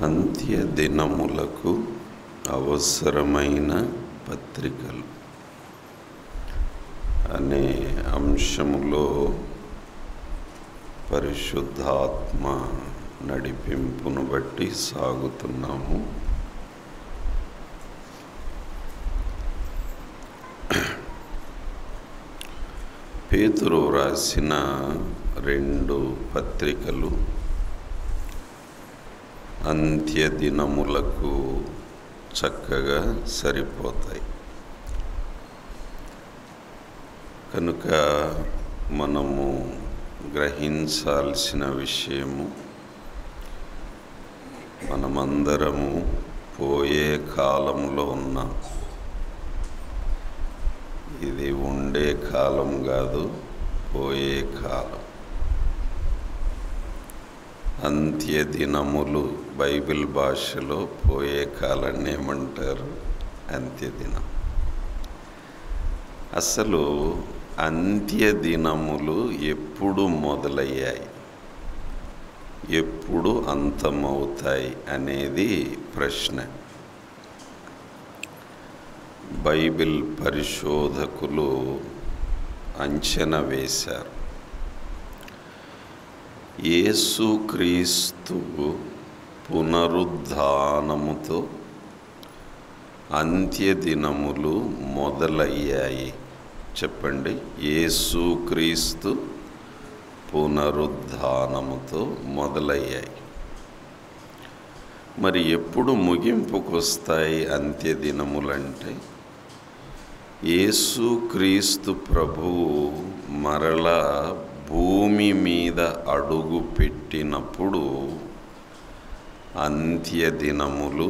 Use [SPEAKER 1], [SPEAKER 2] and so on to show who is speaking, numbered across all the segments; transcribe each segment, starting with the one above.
[SPEAKER 1] అంత్య దినములకు అవసరమైన పత్రికలు అనే అంశములో పరిశుద్ధాత్మ నడిపింపును బట్టి సాగుతున్నాము. పేతురు రాసిన 2 పత్రికలు అంత్య దినములకు చక్కగా సరిపోతాయి. కనుక మనము గ్రహించాల్సిన విషయము, మనమందరము పోయే కాలంలో ఉన్నాం. ఇది ఉండే కాలం కాదు, పోయే కాలం. అంత్య దినములు బైబిల్ భాషలో పోయే కాలాన్ని ఏమంటారు? అంత్యదినం. అసలు అంత్య దినములు ఎప్పుడు మొదలయ్యాయి, ఎప్పుడు అంతమవుతాయి అనేది ప్రశ్న. బైబిల్ పరిశోధకులు అంచనా వేశారు. యేసుక్రీస్తు పునరుద్ధానముతో అంత్యదినములు మొదలయ్యాయి. చెప్పండి, యేసుక్రీస్తు పునరుద్ధానముతో మొదలయ్యాయి. మరి ఎప్పుడు ముగింపుకు వస్తాయి అంత్యదినములంటే? యేసుక్రీస్తు ప్రభువు మరలా భూమి మీద అడుగు పెట్టినప్పుడు అంత్యదినములు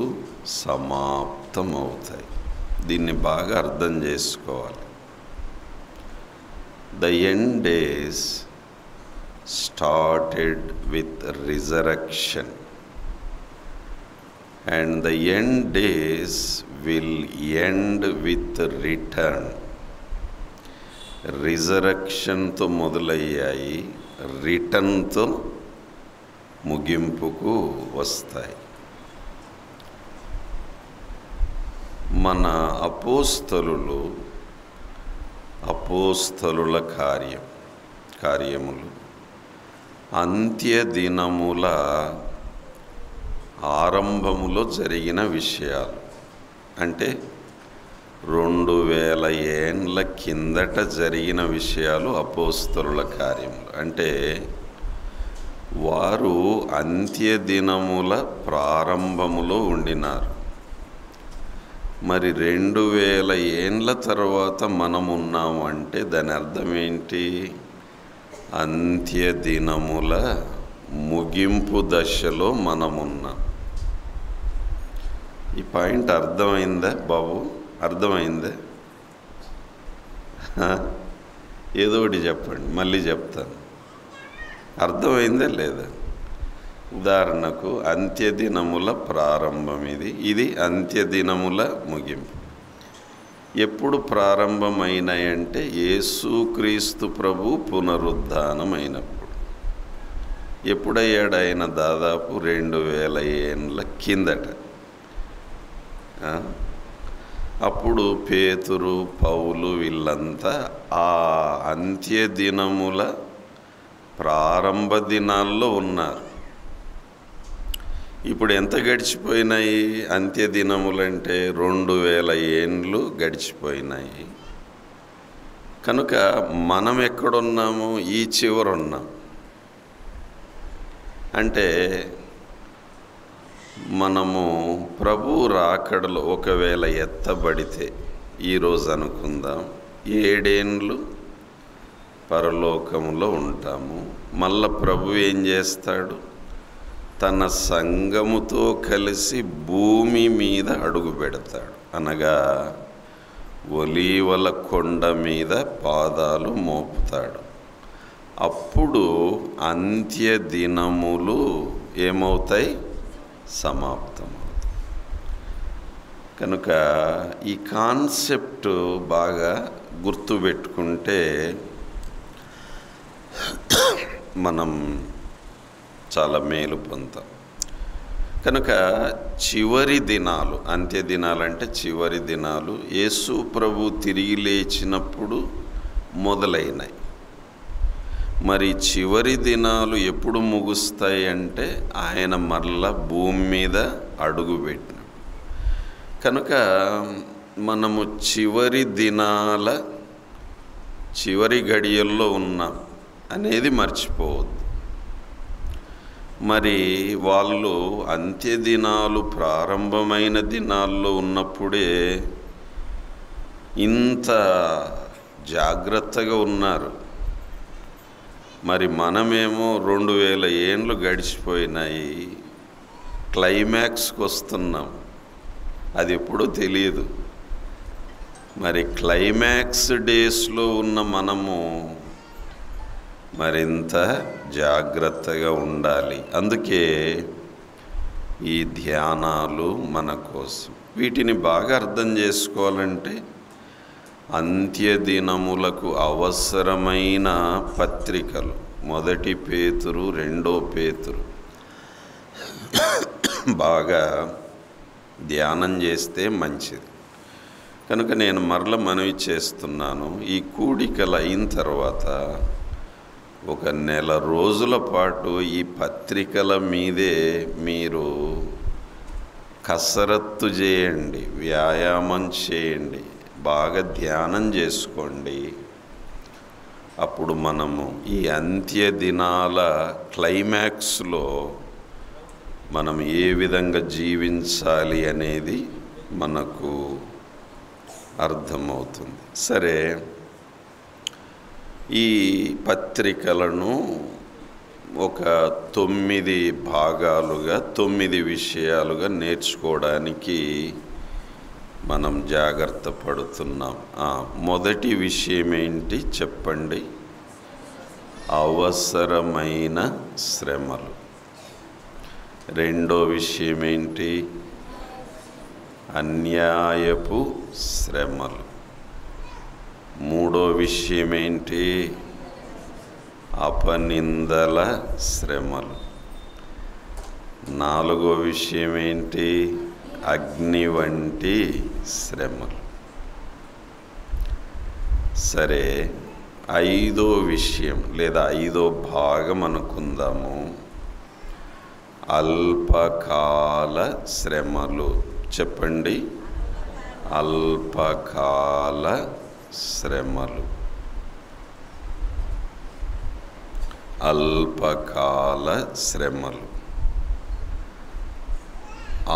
[SPEAKER 1] సమాప్తమవుతాయి. దీన్ని బాగా అర్థం చేసుకోవాలి. The end days started with resurrection, and the end days will end with return. రిజరక్షన్తో మొదలయ్యాయి, రిటర్న్తో ముగింపుకు వస్తాయి. మన అపోస్తలుల కార్యములు అంత్య దినముల ఆరంభములో జరిగిన విషయాలు. అంటే 2000 ఏండ్ల కిందట జరిగిన విషయాలు అపోస్తలుల కార్యములు. అంటే వారు అంత్య దినముల ప్రారంభములో ఉండినారు. మరి 2000 ఏండ్ల తర్వాత మనమున్నాము అంటే దాని అర్థం ఏంటి? అంత్య దినముల ముగింపు దశలో మనమున్నాం. ఈ పాయింట్ అర్థమైందా బాబు? అర్థమైందా? ఏదో ఒకటి చెప్పండి, మళ్ళీ చెప్తాను. అర్థమైందా లేదా? ఉదాహరణకు అంత్యదినముల ప్రారంభం ఇది అంత్యదినముల ముగింపు. ఎప్పుడు ప్రారంభమైనాయంటే యేసుక్రీస్తు ప్రభు పునరుద్ధానమైనప్పుడు. ఎప్పుడయ్యాడు ఆయన? దాదాపు 2000 ఏండ్ల కిందట. అప్పుడు పేతురు, పౌలు వీళ్ళంతా ఆ అంత్యదినముల ప్రారంభ దినాల్లో ఉన్నారు. ఇప్పుడు ఎంత గడిచిపోయినాయి అంత్యదినములంటే? 2000 ఏండ్లు గడిచిపోయినాయి. కనుక మనం ఎక్కడున్నాము? ఈ చివరున్నాం. అంటే మనము ప్రభు రాకడలో ఒకవేళ ఎత్తబడితే, ఈరోజు అనుకుందాం, 7 ఏండ్లు పరలోకములో ఉంటాము. మళ్ళా ప్రభు ఏం చేస్తాడు? తన సంఘముతో కలిసి భూమి మీద అడుగు పెడతాడు. అనగా ఒలీవల కొండ మీద పాదాలు మోపుతాడు. అప్పుడు అంత్య దినములు ఏమవుతాయి? సమాప్తమవుతాయి. కనుక ఈ కాన్సెప్ట్ బాగా గుర్తుపెట్టుకుంటే మనం చాలా మేలు పొందుతాం. కనుక చివరి దినాలు, అంత్య దినాలంటే చివరి దినాలు యేసు ప్రభు తిరిగి లేచినప్పుడు మొదలైనాయి. మరి చివరి దినాలు ఎప్పుడు ముగుస్తాయి అంటే ఆయన మరలా భూమి మీద అడుగుపెట్టిన కనుక మనము చివరి దినాల చివరి గడియల్లో ఉన్నాం అనేది మర్చిపోవద్దు. మరి వాళ్ళు అంత్య దినాలు ప్రారంభమైన దినాల్లో ఉన్నప్పుడే ఇంత జాగ్రత్తగా ఉన్నారు. మరి మనమేమో 2000 ఏండ్లు గడిచిపోయినాయి, క్లైమాక్స్కి వస్తున్నాం. అది ఎప్పుడో తెలియదు. మరి క్లైమాక్స్ డేస్లో ఉన్న మనము మరింత జాగ్రత్తగా ఉండాలి. అందుకే ఈ ధ్యానాలు మన కోసం. వీటిని బాగా అర్థం చేసుకోవాలంటే అంత్యదినములకు అవసరమైన పత్రికలు 1 పేతురు 2 పేతురు బాగా ధ్యానం చేస్తే మంచిది. కనుక నేను మరల మనవి చేస్తున్నాను, ఈ కూడికలు అయిన తర్వాత ఒక నెల రోజుల పాటు ఈ పత్రికల మీదే మీరు కసరత్తు చేయండి, వ్యాయామం చేయండి, బాగా ధ్యానం చేసుకోండి. అప్పుడు మనము ఈ అంత్య దినాల క్లైమాక్స్లో మనం ఏ విధంగా జీవించాలి అనేది మనకు అర్థమవుతుంది. సరే, ఈ పత్రికలను ఒక 9 భాగాలుగా 9 విషయాలుగా నేర్చుకోవడానికి మనం జాగ్రత్త పడుతున్నాం. మొదటి విషయం ఏంటి చెప్పండి? అవసరమైన శ్రమలు. రెండో విషయం ఏంటి? అన్యాయపు శ్రమలు. మూడో విషయం ఏంటి? అపనిందల శ్రమలు. నాలుగో విషయం ఏంటి? అగ్ని వంటి శ్రమలు. సరే, ఐదో విషయం లేదా ఐదో భాగం అనుకుందాము, అల్పకాల శ్రమలు. చెప్పండి, అల్పకాల శ్రమలు. అల్పకాల శ్రమలు.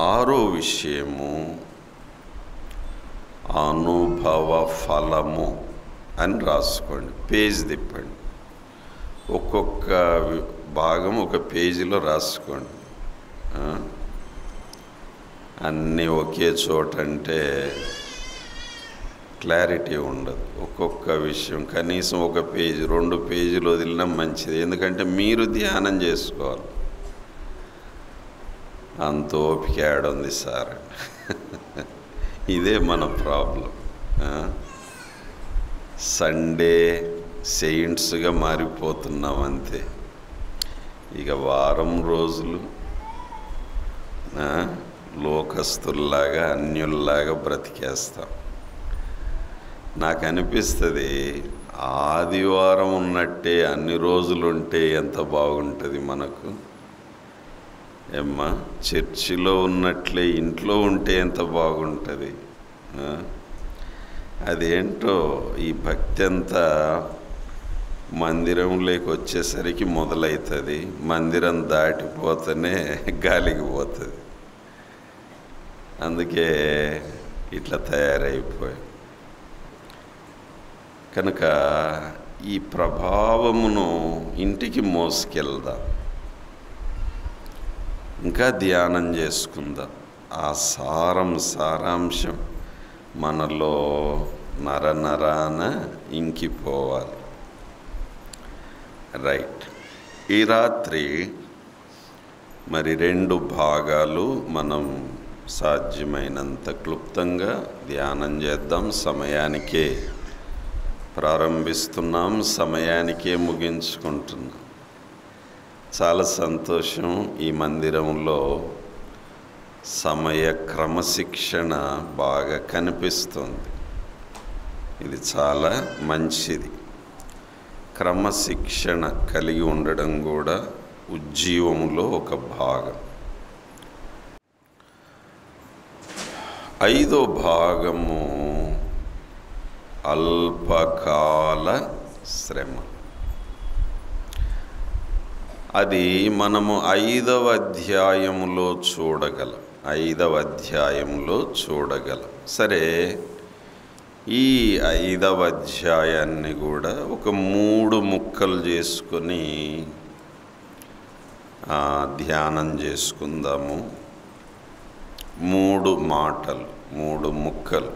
[SPEAKER 1] ఆరో విషయము అనుభవ ఫలము అని రాసుకోండి. పేజ్ తిప్పండి, ఒక్కొక్క భాగం ఒక పేజీలో రాసుకోండి. అన్నీ ఒకే చోట అంటే క్లారిటీ ఉండదు. ఒక్కొక్క విషయం కనీసం 1 పేజీ 2 పేజీలు వదిలినా మంచిది. ఎందుకంటే మీరు ధ్యానం చేసుకోవాలి. అంత ఓపిక ఏడుంది సార్. ఇదే మన ప్రాబ్లం. సండే సెయింట్స్గా మారిపోతున్నాం అంతే. ఇక వారం రోజులు లోకస్తుల్లాగా అన్యుల్లాగా బ్రతికేస్తాం. నాకు అనిపిస్తుంది, ఆదివారం ఉన్నట్టే అన్ని రోజులు ఉంటే ఎంత బాగుంటుంది మనకు. ఏమ్మా, చర్చిలో ఉన్నట్లే ఇంట్లో ఉంటే ఎంత బాగుంటుంది. అదేంటో ఈ భక్తి అంతా మందిరంలోకి వచ్చేసరికి మొదలవుతుంది, మందిరం దాటిపోతేనే గాలికి పోతుంది. అందుకే ఇట్లా తయారైపోయి. కనుక ఈ ప్రభావమును ఇంటికి మోసుకెళ్దాం, ఇంకా ధ్యానం చేసుకుందాం. ఆ సారాంశం మనలో నరనరాన ఇంకిపోవాలి. రైట్. ఈ రాత్రి మరి 2 భాగాలు మనం సాధ్యమైనంత క్లుప్తంగా ధ్యానం చేద్దాం. సమయానికే ప్రారంభిస్తున్నాం, సమయానికే ముగించుకుంటున్నాం. చాలా సంతోషం. ఈ మందిరంలో సమయ క్రమశిక్షణ బాగా కనిపిస్తుంది. ఇది చాలా మంచిది. క్రమశిక్షణ కలిగి ఉండడం కూడా ఉజ్జీవంలో ఒక భాగం. 5వ భాగము అల్పకాల శ్రమ. అది మనము 5వ అధ్యాయములో చూడగలం. సరే, ఈ 5వ అధ్యాయాన్ని కూడా ఒక 3 ముక్కలు చేసుకొని ధ్యానం చేసుకుందాము. 3 మాటలు, 3 ముక్కలు.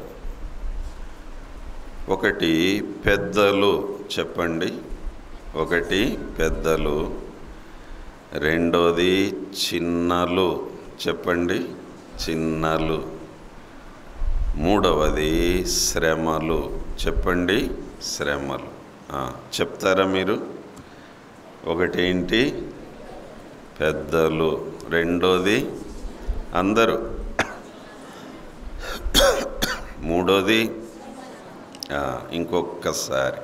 [SPEAKER 1] ఒకటి పెద్దలు, చెప్పండి. ఒకటి పెద్దలు. రెండోది చిన్నలు, చెప్పండి, చిన్నలు. మూడవది శ్రమలు, చెప్పండి, శ్రమలు. చెప్తారా మీరు? ఒకటేంటి? పెద్దలు. రెండోది అందరూ. మూడోది ఇంకొకసారి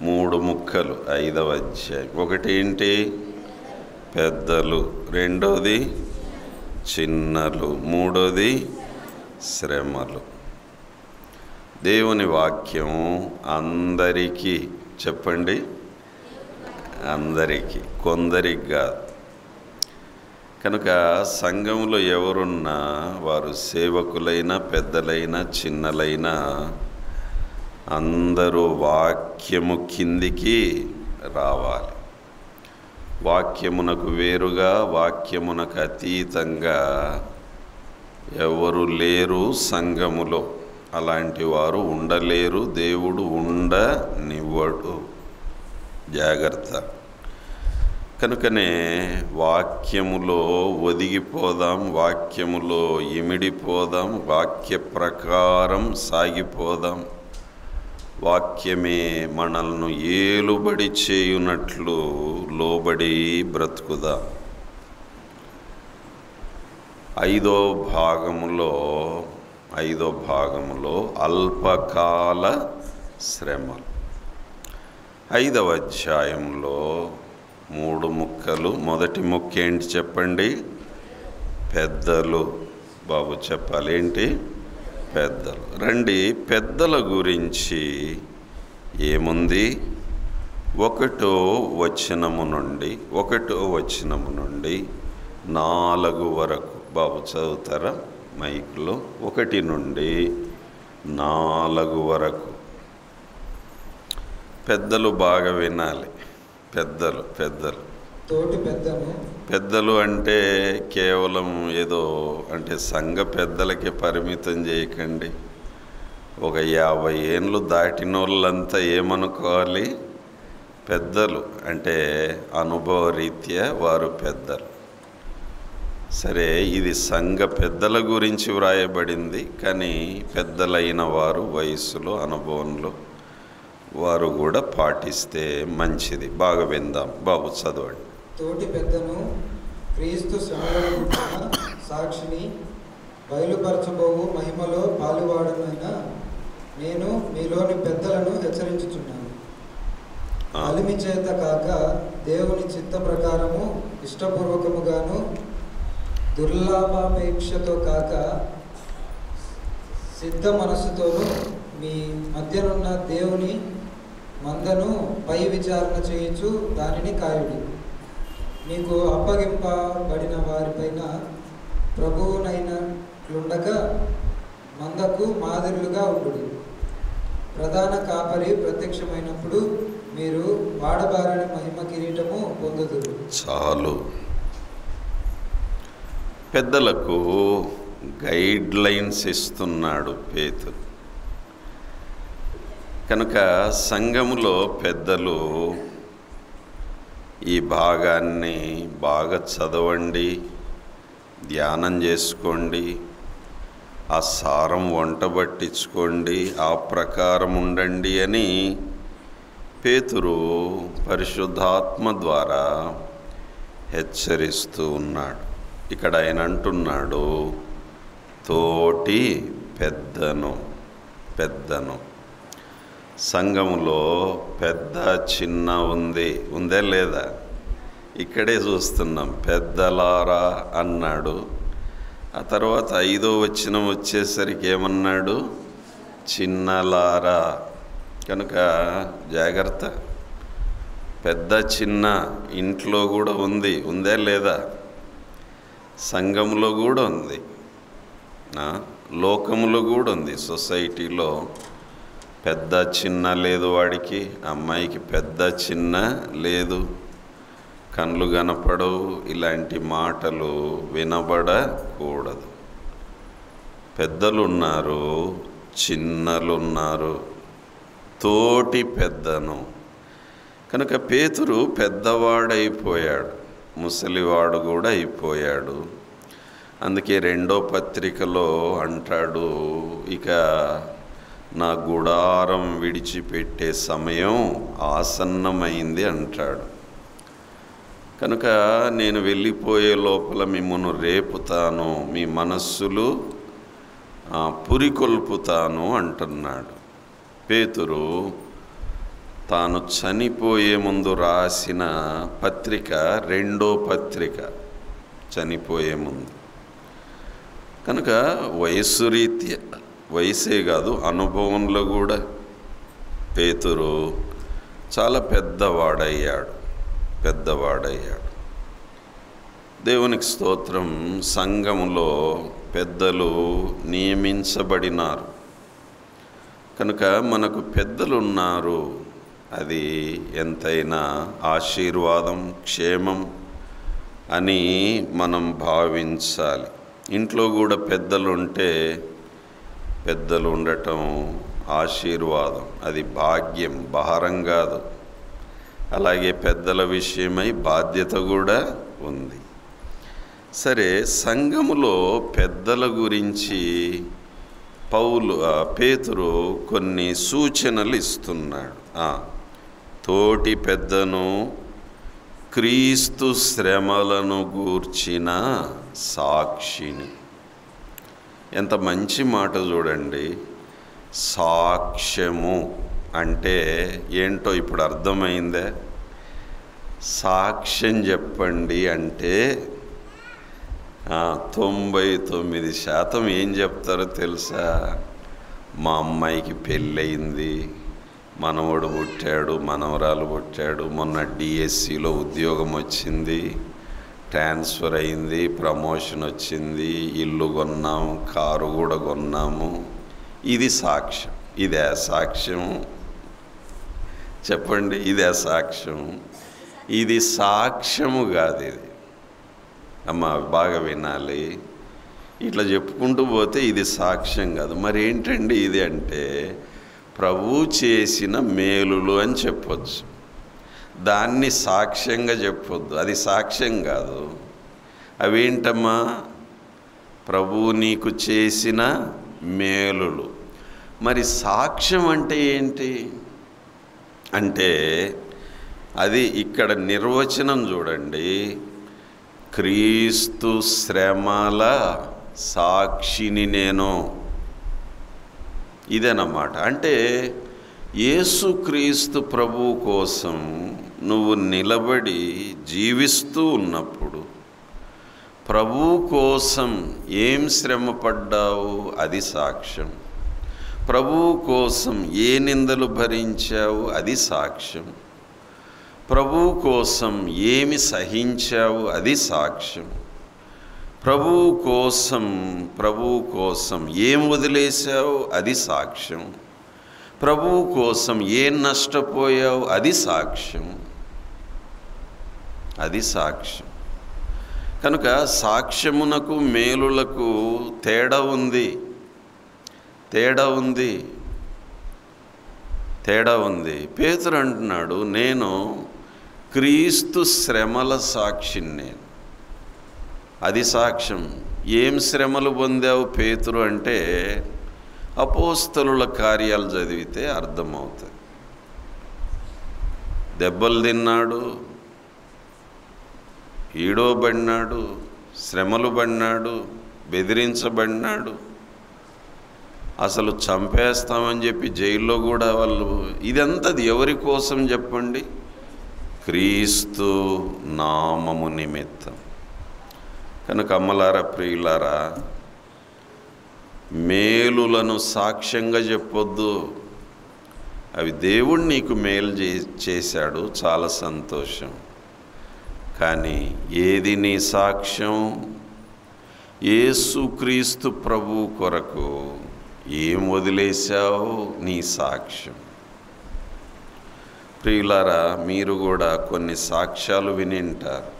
[SPEAKER 1] 3 ముక్కలు 5వ అధ్యాయం. ఒకటేంటి? పెద్దలు. రెండోది చిన్నలు. మూడోది శ్రమలు. దేవుని వాక్యం అందరికీ, చెప్పండి, అందరికీ, కొందరికి కాదు. కనుక సంఘంలో ఎవరున్నా వారు సేవకులైనా పెద్దలైనా చిన్నలైనా అందరూ వాక్యము కిందికి రావాలి. వాక్యమునకు వేరుగా, వాక్యమునకు అతీతంగా ఎవరు లేరు సంఘములో. అలాంటి వారు ఉండలేరు, దేవుడు ఉండనివ్వడు. జాగ్రత్త. కనుకనే వాక్యములో ఒదిగిపోదాం, వాక్యములో ఇమిడిపోదాం, వాక్య ప్రకారం సాగిపోదాం. వాక్యమే మనల్ని ఏలుబడి చేయునట్లు లోబడి బ్రతుకుదాం. 5వ భాగములో అల్పకాల శ్రమలు. 5వ అధ్యాయంలో 3 ముక్కలు. మొదటి ముక్క ఏంటి చెప్పండి? పెద్దలు. బాబు చెప్పాలి, ఏంటి? పెద్దలు. రండి, పెద్దల గురించి ఏముంది? 1వ వచనము నుండి 4 వరకు. బాబు చదువుతారా మైక్లో? 1 నుండి 4 వరకు. పెద్దలు బాగా వినాలి. పెద్దలు పెద్దలు అంటే కేవలం ఏదో అంటే సంఘ పెద్దలకే పరిమితం చేయకండి. ఒక 50 ఏండ్లు దాటిన వాళ్ళంతా ఏమనుకోవాలి? పెద్దలు అంటే అనుభవ రీత్యా వారు పెద్దలు. సరే, ఇది సంఘ పెద్దల గురించి వ్రాయబడింది. కానీ పెద్దలైన వారు వయస్సులో, అనుభవంలో వారు కూడా పాటిస్తే మంచిది. బాగా విందాం. బాబు చదవండి.
[SPEAKER 2] తోటి పెద్దను, క్రీస్తు శ్రమలను గుర్చిన సాక్షిని, బయలుపరచబోవు మహిమలో పాలువాడనైన నేను మీలోని పెద్దలను హెచ్చరించుచున్నాను. అలిమి చేత కాక దేవుని చిత్త ప్రకారము ఇష్టపూర్వకముగాను, దుర్లాభాపేక్షతో కాక సిద్ధ మనస్సుతోనూ మీ మధ్యనున్న దేవుని మందను పై విచారణ చేయించు దానిని కాయుడి. మీకు అప్పగింపబడిన వారిపైన ప్రభువునైనట్లుండగా మందకు మాదిరులుగా ఉండుడి. ప్రధాన కాపరి ప్రత్యక్షమైనప్పుడు మీరు వాడబారని మహిమ కిరీటము పొందుదురు.
[SPEAKER 1] చాలు. పెద్దలకు గైడ్ లైన్స్ ఇస్తున్నాడు పేతురు. కనుక సంఘములో పెద్దలు ఈ భాగాన్ని బాగా చదవండి, ధ్యానం చేసుకోండి, ఆ సారం వంట పట్టించుకోండి, ఆ ప్రకారం ఉండండి అని పేతురు పరిశుద్ధాత్మ ద్వారా హెచ్చరిస్తూ ఉన్నాడు. ఇక్కడ ఆయన అంటున్నాడు, తోటి పెద్దను. సంఘములో పెద్ద చిన్న ఉందే లేదా? ఇక్కడే చూస్తున్నాం. పెద్దలారా అన్నాడు. ఆ తర్వాత 5వ వచనం వచ్చేసరికి ఏమన్నాడు? చిన్నలారా. కనుక జాగ్రత్త. పెద్ద చిన్న ఇంట్లో కూడా ఉందే లేదా? సంఘంలో కూడా ఉంది, లోకములో కూడా ఉంది. సొసైటీలో పెద్ద చిన్న లేదు, వాడికి అమ్మాయికి పెద్ద చిన్న లేదు, కళ్ళు కనపడవు, ఇలాంటి మాటలు వినబడకూడదు. పెద్దలున్నారు, చిన్నలున్నారు, తోటి పెద్దను. కనుక పేతురు పెద్దవాడైపోయాడు, ముసలివాడు కూడా అయిపోయాడు. అందుకే 2వ పత్రికలో అంటాడు, ఇక నా గుడారం విడిచిపెట్టే సమయం ఆసన్నమైంది అంటాడు. కనుక నేను వెళ్ళిపోయే లోపల మిమ్మల్ని రేపుతాను, మీ మనస్సులు పురికొల్పుతాను అంటున్నాడు. పేతురు తాను చనిపోయే ముందు రాసిన పత్రిక 2వ పత్రిక, చనిపోయే ముందు. కనుక వయస్సు రీత్యా, వయసే కాదు అనుభవంలో కూడా పేతురు చాలా పెద్దవాడయ్యాడు. దేవునికి స్తోత్రం. సంఘములో పెద్దలు నియమించబడినారు. కనుక మనకు పెద్దలు ఉన్నారు, అది ఎంతైనా ఆశీర్వాదం, క్షేమం అని మనం భావించాలి. ఇంట్లో కూడా పెద్దలు ఉండటం ఆశీర్వాదం, అది భాగ్యం, భారం కాదు. అలాగే పెద్దల విషయమై బాధ్యత కూడా ఉంది. సరే, సంఘములో పెద్దల గురించి పేతురు కొన్ని సూచనలు ఇస్తున్నాడు. తోటి పెద్దను, క్రీస్తు శ్రమలను గూర్చిన సాక్షిని. ఎంత మంచి మాట చూడండి. సాక్ష్యము అంటే ఏంటో ఇప్పుడు అర్థమైందే. సాక్ష్యం చెప్పండి అంటే 99% ఏం చెప్తారో తెలుసా? మా అమ్మాయికి పెళ్ళయింది, మనవడు పుట్టాడు, మనవరాలు పుట్టాడు, మొన్న డిఎస్సిలో ఉద్యోగం వచ్చింది, ట్రాన్స్ఫర్ అయింది, ప్రమోషన్ వచ్చింది, ఇల్లు కొన్నాము, కారు కూడా కొన్నాము. ఇది సాక్ష్యం. ఇదే సాక్ష్యం? చెప్పండి, ఇదే సాక్ష్యం? ఇది సాక్ష్యము కాదు. ఇది అమ్మ బాగా వినాలి. ఇట్లా చెప్పుకుంటూ పోతే ఇది సాక్ష్యం కాదు. మరి ఏంటండి ఇది అంటే, ప్రభువు చేసిన మేలులు అని చెప్పొచ్చు. దాన్ని సాక్ష్యంగా చెప్పొద్దు, అది సాక్ష్యం కాదు. అవేంటమ్మా? ప్రభువు నీకు చేసిన మేలులు. మరి సాక్ష్యం అంటే ఏంటి అంటే, అది ఇక్కడ నిర్వచనం చూడండి. క్రీస్తు శ్రమల సాక్షిని నేను. ఇదేనమాట. అంటే యేసుక్రీస్తు ప్రభువు కోసం నువ్వు నిలబడి జీవిస్తూ ఉన్నప్పుడు, ప్రభువు కోసం ఏం శ్రమ పడ్డావు అది సాక్ష్యం. ప్రభువు కోసం ఏ నిందలు భరించావు అది సాక్ష్యం. ప్రభువు కోసం ఏమి సహించావు అది సాక్ష్యం. ప్రభువు కోసం ఏం వదిలేశావు అది సాక్ష్యం. ప్రభువు కోసం ఏం నష్టపోయావు అది సాక్ష్యం. అది సాక్ష్యం. కనుక సాక్ష్యమునకు మేలులకు తేడా ఉంది. పేతురు అంటున్నాడు, నేను క్రీస్తు శ్రమల సాక్షిని. నేను అది సాక్ష్యం. ఏం శ్రమలు పొందావు పేతురు అంటే, అపోస్తలుల కార్యాలు చదివితే అర్థమవుతుంది. దెబ్బలు తిన్నాడు, ఈడోబడినాడు, శ్రమలు పడినాడు, బెదిరించబడినాడు, అసలు చంపేస్తామని చెప్పి జైల్లో కూడా వాళ్ళు. ఇదంతా ఎవరి కోసం చెప్పండి? క్రీస్తు నామము నిమిత్తం. కనుక అమ్మలారా, ప్రియులారా, మేలులను సాక్ష్యంగా చెప్పొద్దు. అవి దేవుడు నీకు మేలు చేశాడు, చాలా సంతోషం. కానీ ఏది నీ సాక్ష్యం? యేసుక్రీస్తు ప్రభు కొరకు ఏం వదిలేశావు? నీ సాక్ష్యం. ప్రియులారా, మీరు కూడా కొన్ని సాక్ష్యాలు వినింటారు.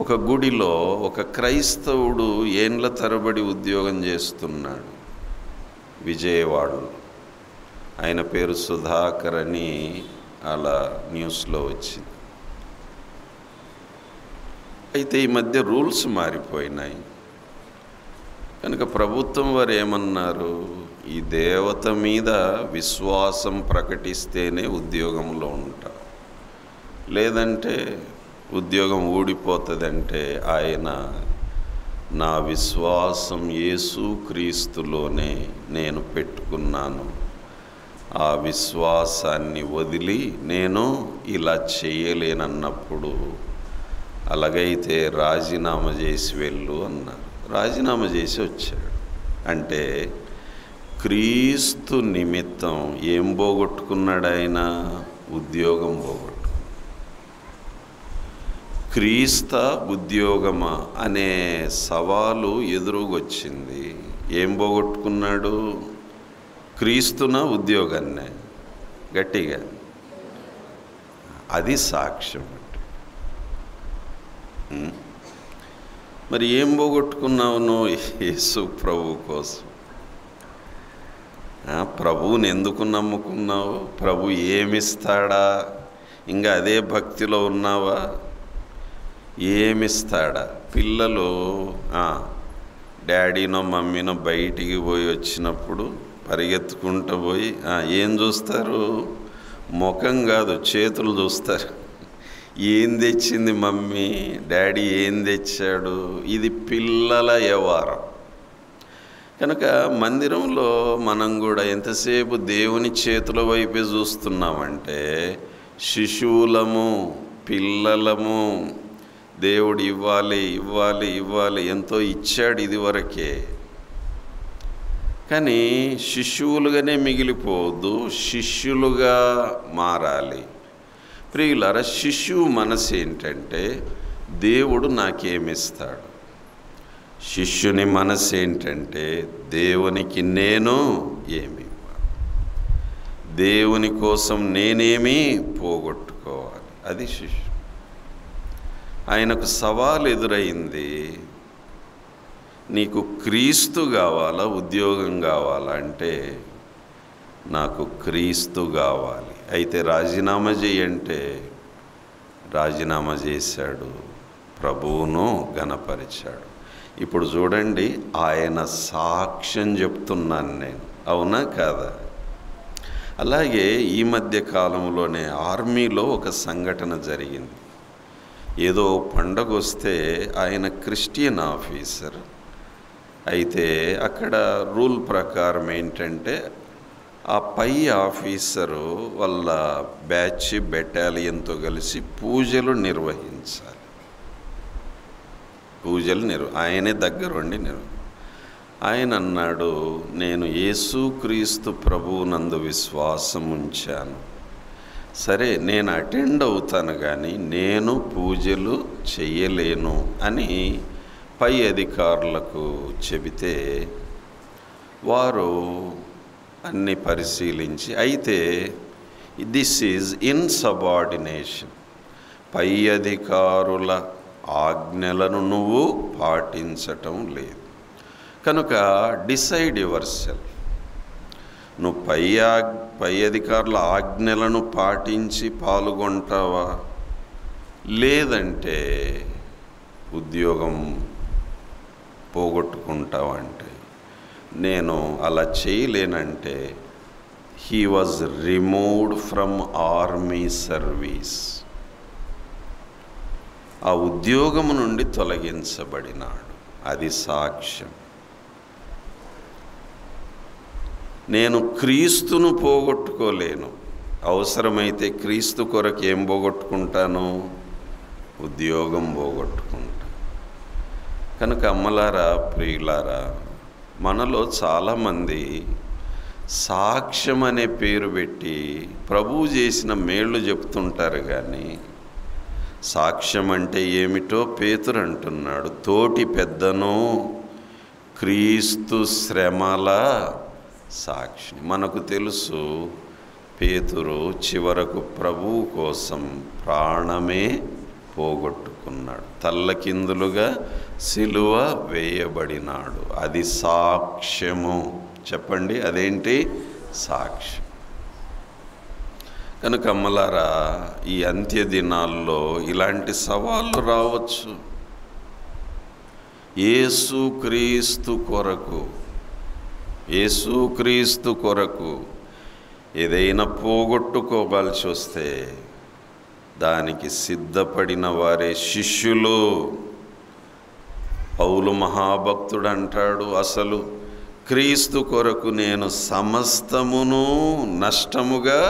[SPEAKER 1] ఒక గుడిలో ఒక క్రైస్తవుడు ఏండ్ల తరబడి ఉద్యోగం చేస్తున్నాడు విజయవాడలో. ఆయన పేరు సుధాకర్ అని అలా న్యూస్లో వచ్చింది. అయితే ఈ మధ్య రూల్స్ మారిపోయినాయి కనుక ప్రభుత్వం వారు ఏమన్నారు, ఈ దేవత మీద విశ్వాసం ప్రకటిస్తేనే ఉద్యోగంలో ఉంటా, లేదంటే ఉద్యోగం ఊడిపోతుందంటే ఆయన నా విశ్వాసం యేసుక్రీస్తులోనే నేను పెట్టుకున్నాను, ఆ విశ్వాసాన్ని వదిలి నేను ఇలా చేయలేనన్నప్పుడు అలాగైతే రాజీనామా చేసి వెళ్ళు అన్నారు. రాజీనామా చేసి వచ్చాడు. అంటే క్రీస్తు నిమిత్తం ఏం పోగొట్టుకున్నాడు ఆయన? ఉద్యోగం పోగొట్టుకున్నాడు. క్రీస్త ఉద్యోగమా అనే సవాలు ఎదురుగొచ్చింది. ఏం పోగొట్టుకున్నాడు? క్రీస్తున ఉద్యోగాన్నే. గట్టిగా అది సాక్ష్యం. మరి ఏం పోగొట్టుకున్నావు నువ్వు? యేసు ప్రభు కోసం. ప్రభువుని ఎందుకు నమ్ముకున్నావు? ప్రభు ఏమిస్తాడా? ఇంకా అదే భక్తిలో ఉన్నావా? ఏమిస్తాడా? పిల్లలు డాడీనో మమ్మీనో బయటికి పోయి వచ్చినప్పుడు పరిగెత్తుకుంటూ పోయి ఏం చూస్తారు? ముఖం కాదు, చేతులు చూస్తారు. ఏం తెచ్చింది మమ్మీ, డాడీ ఏం తెచ్చాడు? ఇది పిల్లల వ్యవహారం. కనుక మందిరంలో మనం కూడా ఎంతసేపు దేవుని చేతుల వైపే చూస్తున్నామంటే శిశువులము, పిల్లలము. దేవుడు ఇవ్వాలి ఇవ్వాలి ఇవ్వాలి, ఎంతో ఇచ్చాడు ఇదివరకే. కానీ శిశువులుగానే మిగిలిపోవద్దు, శిష్యులుగా మారాలి. ప్రియులారా, శిశువు మనసు ఏంటంటే దేవుడు నాకేమిస్తాడు. శిష్యుని మనసు ఏంటంటే దేవునికి నేను ఏమి ఇవ్వాలి, దేవుని కోసం నేనేమి పోగొట్టుకోవాలి. అది శిష్యు. ఆయనకు సవాలు ఎదురైంది. నీకు క్రీస్తు కావాలా, ఉద్యోగం కావాలా అంటే నాకు క్రీస్తు కావాలి. అయితే రాజీనామా చేయంటే రాజీనామా చేశాడు, ప్రభువును గణపరిచాడు. ఇప్పుడు చూడండి, ఆయన సాక్ష్యం చెప్తున్నాను నేను, అవునా కాదా? అలాగే ఈ మధ్య కాలంలోనే ఆర్మీలో ఒక సంఘటన జరిగింది. ఏదో పండగ వస్తే ఆయన క్రిస్టియన్ ఆఫీసర్. అయితే అక్కడ రూల్ ప్రకారం ఏంటంటే ఆ పై ఆఫీసరు వాళ్ళ బ్యాచ్ బెటాలియన్తో కలిసి పూజలు నిర్వహించాలి. ఆయనే దగ్గరుండి ఆయన అన్నాడు, నేను యేసుక్రీస్తు ప్రభువునందు విశ్వాసం ఉంచాను, సరే నేను అటెండ్ అవుతాను కానీ నేను పూజలు చెయ్యలేను అని పై అధికారులకు చెబితే వారు అన్ని పరిశీలించి, అయితే దిస్ ఈజ్ ఇన్సబార్డినేషన్, పై అధికారుల ఆజ్ఞలను నువ్వు పాటించటం లేదు, కనుక డిసైడ్ యువర్ సెల్ఫ్. నువ్వు పై అధికారుల ఆజ్ఞలను పాటించి పాల్గొంటావా, లేదంటే ఉద్యోగం పోగొట్టుకుంటావా అంటే నేను అలా చేయలేనంటే he was removed from army service. ఆ ఉద్యోగము నుండి తొలగించబడినాడు. అది సాక్ష్యం. నేను క్రీస్తును పోగొట్టుకోలేను. అవసరమైతే క్రీస్తు కొరకు ఏం పోగొట్టుకుంటాను? ఉద్యోగం పోగొట్టుకుంటా. కనుక అమ్మలారా, ప్రియులారా, మనలో చాలామంది సాక్ష్యం అనే పేరు పెట్టి ప్రభువు చేసిన మేళ్ళు చెప్తుంటారు. కానీ సాక్ష్యం అంటే ఏమిటో పేతురు అంటున్నాడు. తోటి పెద్దను క్రీస్తు శ్రమల సాక్షి. మనకు తెలుసు పేతురు చివరకు ప్రభువు కోసం ప్రాణమే పోగొట్టుకున్నాడు. తల్లకిందులుగా సిలువ వేయబడినాడు. అది సాక్ష్యము. చెప్పండి, అదేంటి? సాక్ష్యం. కనుక అమ్మలారా, ఈ అంత్య దినాల్లో ఇలాంటి సవాళ్ళు రావచ్చు. యేసుక్రీస్తు కొరకు ఏదైనా పోగొట్టుకోవాల్సి వస్తే దానికి సిద్ధపడిన వారే శిష్యులు. పౌలు మహాభక్తుడు అంటాడు, అసలు క్రీస్తు కొరకు నేను సమస్తమును నష్టముగా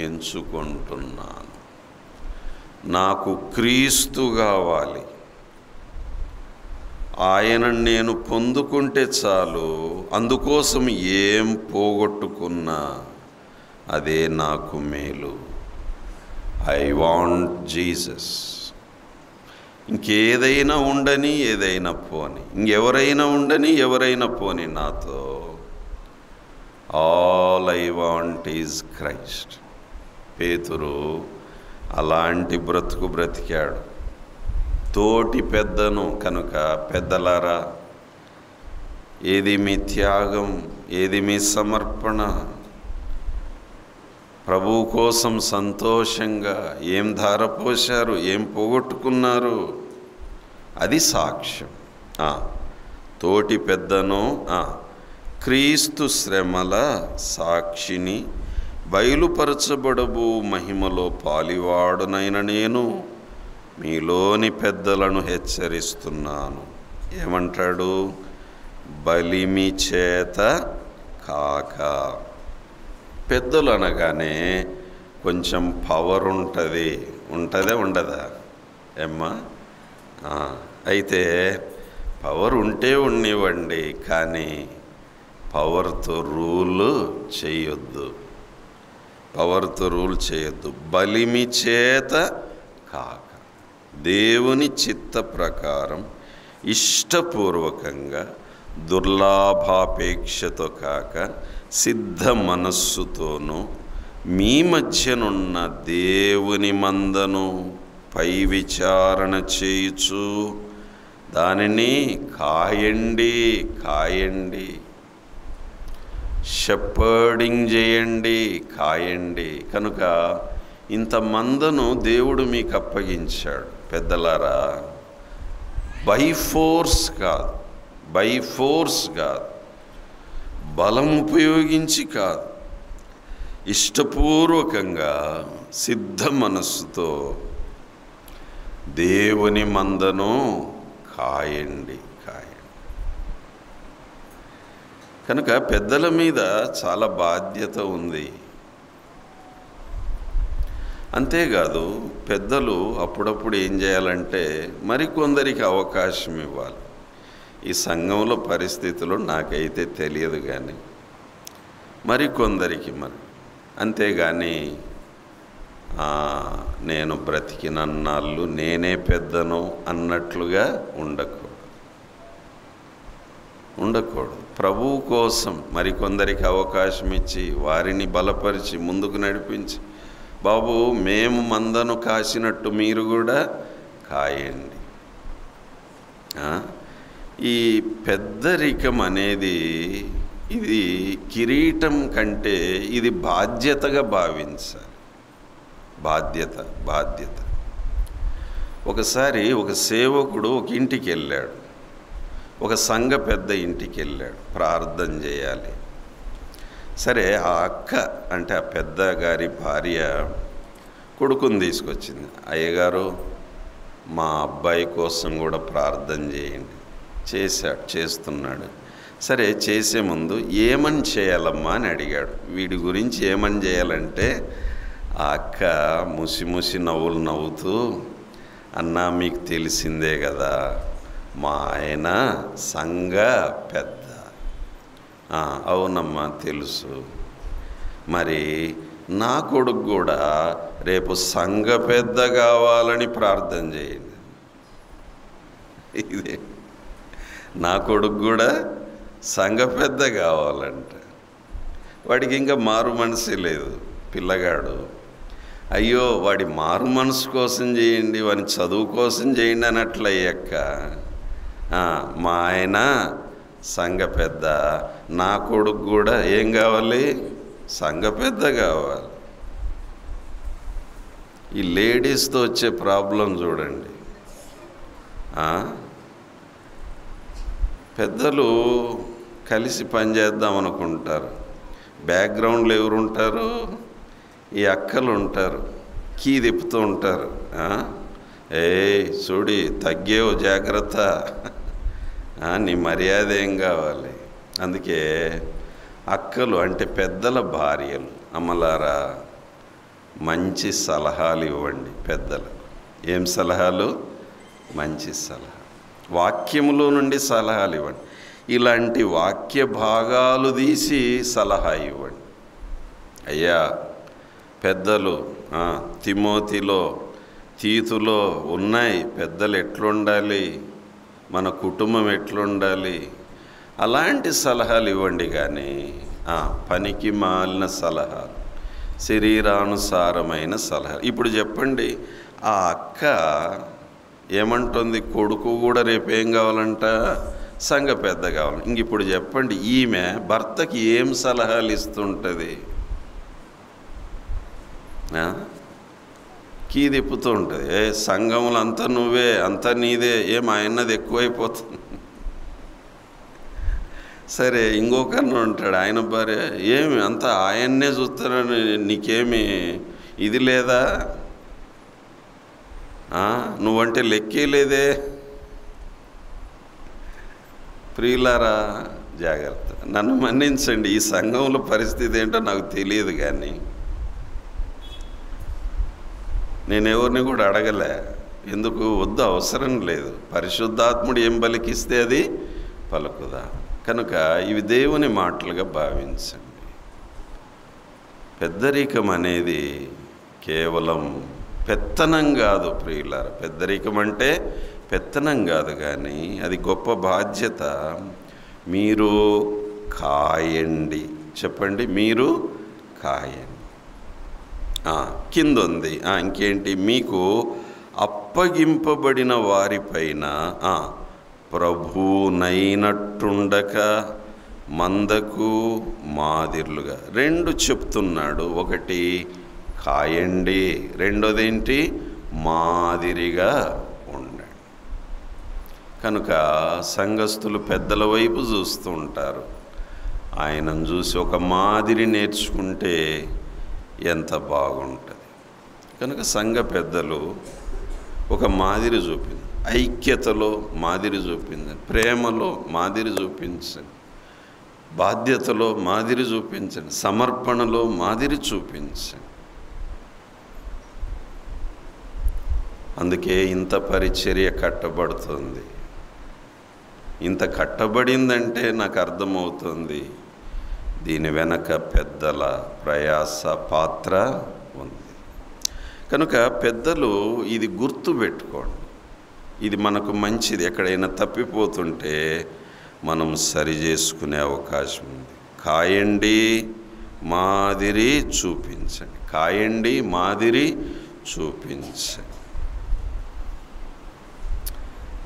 [SPEAKER 1] ఎంచుకుంటున్నాను. నాకు క్రీస్తు కావాలి, ఆయనను నేను పొందుకుంటే చాలు. అందుకోసం ఏం పోగొట్టుకున్నా అదే నాకు మేలు. I want Jesus. ఇంకేదైనా ఉండని, ఏదైనా పోని, ఇంకెవరైనా ఉండని, ఎవరైనా పోని, నాతో all I want is Christ. పేతురు అలాంటి బ్రతుకు బ్రతికాడు. తోటి పెద్దను కనుక పెద్దలారా, ఏది మీ త్యాగం, ఏది మీ సమర్పణ? ప్రభువు కోసం సంతోషంగా ఏం ధారపోశారు, ఏం పోగొట్టుకున్నారు? అది సాక్ష్యం. తోటి పెద్దను క్రీస్తు శ్రమల సాక్షిని బయలుపరచబడబు మహిమలో పాలివాడునైన నేను మీలోని పెద్దలను హెచ్చరిస్తున్నాను. ఏమంటాడు? బలిమి చేత కాక. పెద్దలు అనగానే కొంచెం పవర్ ఉంటుంది. ఉంటుందా ఉండదా ఏమ్మా? అయితే పవర్ ఉంటే ఉండనివ్వండి, కానీ పవర్తో రూల్ చేయొద్దు. బలిమి చేత కాక, దేవుని చిత్త ప్రకారం ఇష్టపూర్వకంగా, దుర్లాభాపేక్షతో కాక సిద్ధ మనస్సుతోనూ మీ మధ్యనున్న దేవుని మందను పై విచారణ చేయుచు దానిని కాయండి. షెపర్డింగ్ చేయండి, కాయండి. కనుక ఇంత మందను దేవుడు మీకు అప్పగించాడు. పెద్దలారా, బై ఫోర్స్ కాదు, బలం ఉపయోగించి కాదు, ఇష్టపూర్వకంగా సిద్ధ మనస్సుతో దేవుని మందను కాయండి. కనుక పెద్దల మీద చాలా బాధ్యత ఉంది. అంతేకాదు, పెద్దలు అప్పుడప్పుడు ఏం చేయాలంటే మరికొందరికి అవకాశం ఇవ్వాలి. ఈ సంఘంలో పరిస్థితులు నాకైతే తెలియదు, కానీ మరికొందరికి అంతేగాని నేను బ్రతికినన్నాళ్ళు నేనే పెద్దను అన్నట్లుగా ఉండకూడదు. ప్రభువు కోసం మరికొందరికి అవకాశం ఇచ్చి వారిని బలపరిచి ముందుకు నడిపించి, బాబు మేము మందను కాసినట్టు మీరు కూడా కాయండి. ఈ పెద్దరికం అనేది ఇది కిరీటం కంటే ఇది బాధ్యతగా భావించాలి. బాధ్యత. ఒకసారి ఒక సేవకుడు ఒక ఇంటికి వెళ్ళాడు, ఒక సంఘ పెద్ద ఇంటికి వెళ్ళాడు, ప్రార్థన చేయాలి. సరే, ఆ అక్క అంటే ఆ పెద్ద గారి భార్య కొడుకుని తీసుకొచ్చింది. అయ్యగారు, మా అబ్బాయి కోసం కూడా ప్రార్థన చేయండి. చేస్తున్నాడు. సరే, చేసే ముందు ఏమని చేయాలమ్మా అని అడిగాడు. వీడి గురించి ఏమని చేయాలంటే ఆ అక్క ముసి నవ్వులు నవ్వుతూ, అన్నా మీకు తెలిసిందే కదా, మా ఆయన సంఘ పెద్ద. అవునమ్మా తెలుసు. మరి నా కొడుకు కూడా రేపు సంఘ పెద్ద కావాలని ప్రార్థన చేయండి. ఇదే నా కొడుకు కూడా సంఘ పెద్ద కావాలంట. వాడికి ఇంకా మారు మనసే లేదు పిల్లగాడు. అయ్యో, వాడి మారు మనసు కోసం చేయండి, వాని చదువు కోసం చేయండి అన్నట్లయ్యాక, మా ఆయన సంఘ పెద్ద, నా కొడుకు కూడా ఏం కావాలి? సంఘ పెద్ద కావాలి. ఈ లేడీస్తో వచ్చే ప్రాబ్లం చూడండి. పెద్దలు కలిసి పనిచేద్దాం అనుకుంటారు. బ్యాక్గ్రౌండ్లో ఎవరు ఉంటారు? ఈ అక్కలు ఉంటారు, కీ తిప్పుతూ ఉంటారు. చూడి తగ్గేవు, జాగ్రత్త, నీ మర్యాద ఏం కావాలి. అందుకే అక్కలు అంటే పెద్దల భార్యలు, అమ్మలారా మంచి సలహాలు ఇవ్వండి పెద్దలు. ఏం సలహాలు? మంచి సలహా, వాక్యములో నుండి సలహాలు ఇవ్వండి. ఇలాంటి వాక్య భాగాలు తీసి సలహా ఇవ్వండి. అయ్యా పెద్దలు తిమోతిలో, తీతులో ఉన్నాయి. పెద్దలు ఎట్లుండాలి, మన కుటుంబం ఎట్లుండాలి, అలాంటి సలహాలు ఇవ్వండి. కానీ పనికి మాలిన సలహాలు, శరీరానుసారమైన సలహాలు. ఇప్పుడు చెప్పండి, ఆ అక్క ఏమంటుంది? కొడుకు కూడా రేపు ఏం కావాలంట? సంఘ పెద్ద కావాలి. ఇంక ఇప్పుడు చెప్పండి, ఈమె భర్తకి ఏం సలహాలు ఇస్తుంటుంది? కీ తిప్పుతూ ఉంటుంది. సంఘములు అంతా నువ్వే, అంతా నీదే, ఏం ఆయన్నది ఎక్కువైపోతుంది. సరే, ఇంకొకరిని ఉంటాడు, ఆయన భార్య, ఏమి అంతా ఆయన్నే చూస్తున్నాను, నీకేమి ఇది లేదా? నువ్వంటే లెక్కే లేదే. ప్రియులారా జాగ్రత్త, నన్ను మన్నించండి, ఈ సంఘంలో పరిస్థితి ఏంటో నాకు తెలియదు. కానీ నేను ఎవరిని కూడా అడగలే, ఎందుకు వద్దు, అవసరం లేదు. పరిశుద్ధాత్ముడు ఏం పలికిస్తే అది పలుకుదా. కనుక ఇవి దేవుని మాటలుగా భావించండి. పెద్దరికం అనేది కేవలం పెత్తనం కాదు ప్రియులారా. పెద్దరికం అంటే పెత్తనం కాదు, కానీ అది గొప్ప బాధ్యత. మీరు కాయండి. చెప్పండి, మీరు కాయండి. కింద ఉంది ఇంకేంటి? మీకు అప్పగింపబడిన వారిపైన ప్రభువునైనట్టుండక మందకు మాదిరులుగా. రెండు చెప్తున్నాడు. ఒకటి కాయండి, రెండోదేంటి? మాదిరిగా ఉండండి. కనుక సంఘస్థులు పెద్దల వైపు చూస్తూ ఉంటారు. ఆయనను చూసి ఒక మాదిరి నేర్చుకుంటే ఎంత బాగుంటుంది. కనుక సంఘ పెద్దలు ఒక మాదిరి చూపించండి, ఐక్యతలో మాదిరి చూపించండి, ప్రేమలో మాదిరి చూపించండి, బాధ్యతలో మాదిరి చూపించండి, సమర్పణలో మాదిరి చూపించండి. అందుకే ఇంత పరిచర్య కట్టబడుతుంది. ఇంత కట్టబడిందంటే నాకు అర్థమవుతుంది, దీని వెనక పెద్దల ప్రయాస పాత్ర ఉంది. కనుక పెద్దలు ఇది గుర్తు పెట్టుకోండి. ఇది మనకు మంచిది. ఎక్కడైనా తప్పిపోతుంటే మనం సరి చేసుకునే అవకాశం ఉంది. కాయండి, మాదిరి చూపించండి. కాయండి, మాదిరి చూపించండి.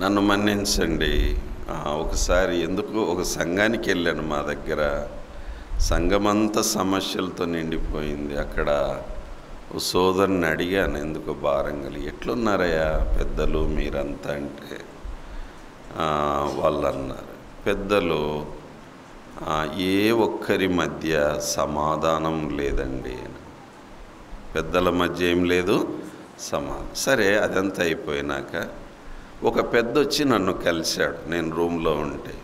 [SPEAKER 1] నన్ను మన్నించండి. ఒకసారి ఎందుకు ఒక సంఘానికి వెళ్ళాను. మా దగ్గర సంఘమంతా సమస్యలతో నిండిపోయింది. అక్కడ ఓ సోదరుని అడిగాను, ఎందుకు భారంగా, ఎట్లున్నారయ్యా పెద్దలు మీరంతా అంటే వాళ్ళు అన్నారు, పెద్దలు ఏ ఒక్కరి మధ్య సమాధానం లేదండి. పెద్దల మధ్య ఏం లేదు, సమాధానం. సరే, అదంతా అయిపోయినాక ఒక పెద్ద వచ్చి నన్ను కలిశాడు. నేను రూమ్లో ఉంటే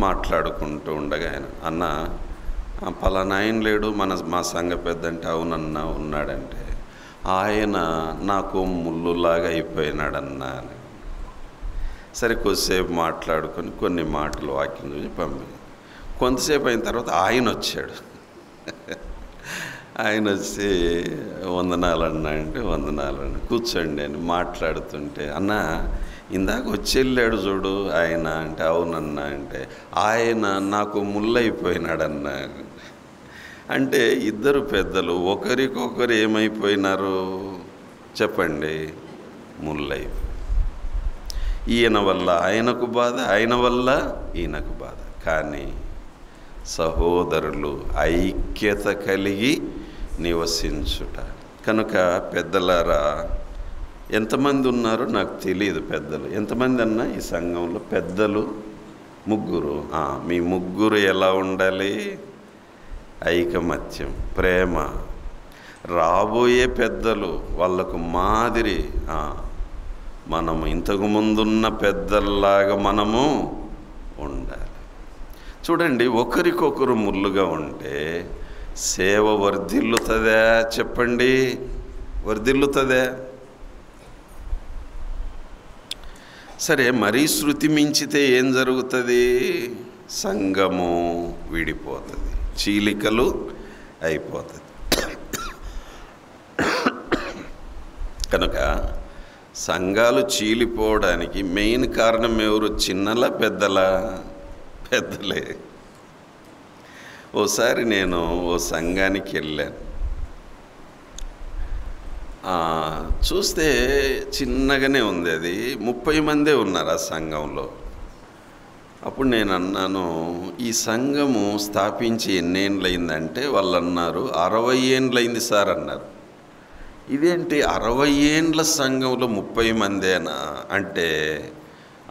[SPEAKER 1] మాట్లాడుకుంటూ ఉండగా ఆయన, అన్న పలానా ఆయన లేడు మా సంఘ పెద్ద అంటే, అవునన్నా ఉన్నాడంటే, ఆయన నాకు ముళ్ళులాగా అయిపోయినాడన్నా అని. సరే, కొద్దిసేపు మాట్లాడుకొని కొన్ని మాటలు వాక్యం చూసి పంపి, కొంతసేపు అయిన తర్వాత ఆయన వచ్చాడు. ఆయన వచ్చి వందనాలన్నా అంటే, వందనాలన్నా కూర్చోండి అని మాట్లాడుతుంటే, అన్న ఇందాక వచ్చి వెళ్ళాడు చూడు ఆయన అంటే, అవునన్నా అంటే, ఆయన నాకు ముళ్ళైపోయినాడన్నా. అంటే ఇద్దరు పెద్దలు ఒకరికొకరు ఏమైపోయినారు చెప్పండి? ముళ్ళైపోయి. ఈయన వల్ల ఆయనకు బాధ, ఆయన వల్ల ఈయనకు బాధ. కానీ సహోదరులు ఐక్యత కలిగి నివసించుట. కనుక పెద్దలారా, ఎంతమంది ఉన్నారో నాకు తెలియదు పెద్దలు. ఎంతమంది అన్నా ఈ సంఘంలో పెద్దలు? ముగ్గురు. మీ ముగ్గురు ఎలా ఉండాలి? ఐకమత్యం, ప్రేమ. రాబోయే పెద్దలు వాళ్ళకు మాదిరి. మనము ఇంతకు ముందున్న పెద్దల్లాగా మనము ఉండాలి. చూడండి, ఒకరికొకరు ముళ్ళుగా ఉంటే సేవ వర్ధిల్లుతుందా చెప్పండి? వర్ధిల్లుతుందా? సరే, మరీ శృతి మించితే ఏం జరుగుతుంది? సంఘము విడిపోతుంది, చీలికలు అయిపోతుంది. కనుక సంఘాలు చీలిపోవడానికి మెయిన్ కారణం ఎవరు? చిన్నలా పెద్దలా? పెద్దలే. ఓసారి నేను ఓ సంఘానికి వెళ్ళాను. చూస్తే చిన్నగానే ఉంది, అది 30 మందే ఉన్నారు ఆ సంఘంలో. అప్పుడు నేను అన్నాను, ఈ సంఘము స్థాపించి ఎన్నేళ్ళయిందంటే వాళ్ళు అన్నారు 60 ఏండ్లయింది సార్ అన్నారు. ఇదేంటి 60 ఏండ్ల సంఘంలో 30 మందేనా అంటే,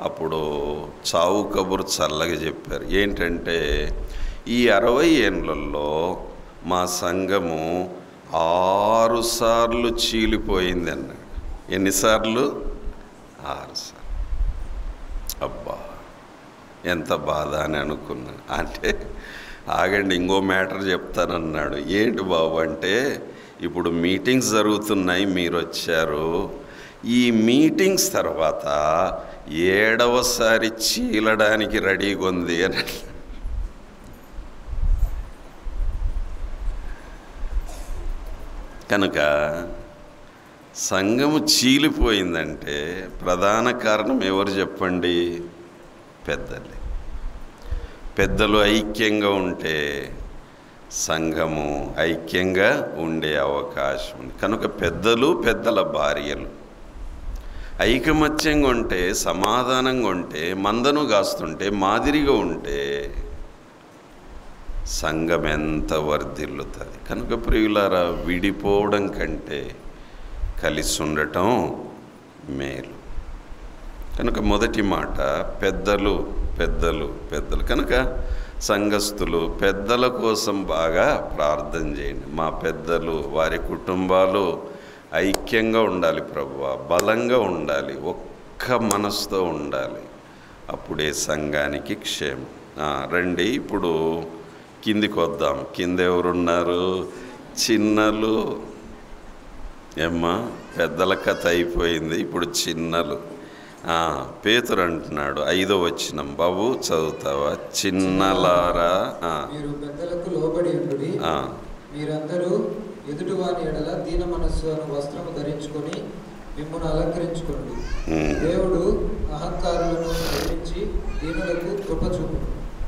[SPEAKER 1] అప్పుడు చావు కబురు చల్లగా చెప్పారు. ఏంటంటే, ఈ 60 ఏండ్లలో మా సంఘము 6 సార్లు చీలిపోయింది అన్నాడు. ఎన్నిసార్లు? 6 సార్లు. అబ్బా, ఎంత బాధ అని అనుకున్నాను. అంటే ఆగండి, ఇంకో మ్యాటర్ చెప్తానన్నాడు. ఏంటి బాబు అంటే, ఇప్పుడు మీటింగ్స్ జరుగుతున్నాయి, మీరు వచ్చారు. ఈ మీటింగ్స్ తర్వాత 7వసారి చీలడానికి రెడీగా ఉంది అని. కనుక సంఘము చీలిపోయిందంటే ప్రధాన కారణం ఎవరు చెప్పండి? పెద్దలే. పెద్దలు ఐక్యంగా ఉంటే సంఘము ఐక్యంగా ఉండే అవకాశం ఉంది. కనుక పెద్దలు, పెద్దల భార్యలు ఐకమత్యంగా ఉంటే, సమాధానంగా ఉంటే, మందను కాస్తుంటే, మాదిరిగా ఉంటే సంఘం ఎంత వర్ధిల్లుతుంది. కనుక ప్రియులారా, విడిపోవడం కంటే కలిసి ఉండటం మేలు. కనుక మొదటి మాట పెద్దలు, పెద్దలు, పెద్దలు. కనుక సంఘస్థులు పెద్దల కోసం బాగా ప్రార్థన చేయండి. మా పెద్దలు, వారి కుటుంబాలు ఐక్యంగా ఉండాలి ప్రభువా, బలంగా ఉండాలి, ఒక్క మనసుతో ఉండాలి. అప్పుడే సంఘానికి క్షేమం. రండి, ఇప్పుడు కిందికి వద్దాం. కింద ఎవరున్నారు? చిన్నలు. ఏమ్మా, పెద్దల కథ అయిపోయింది, ఇప్పుడు చిన్నలు. పేతురు అంటున్నాడు 5వ వచనం. బాబు చదువుతావా? చిన్నలారా,
[SPEAKER 2] మీరు పెద్దలకు లోబడి ఉండుడి. మీరందరూ ఎదుటివాని ఎడల దీన మనస్సు అను వస్త్రము ధరించుకొని మిమ్మల్ని అలంకరించుకోండి. దేవుడు అహంకారులను తగ్గించి దీనులకు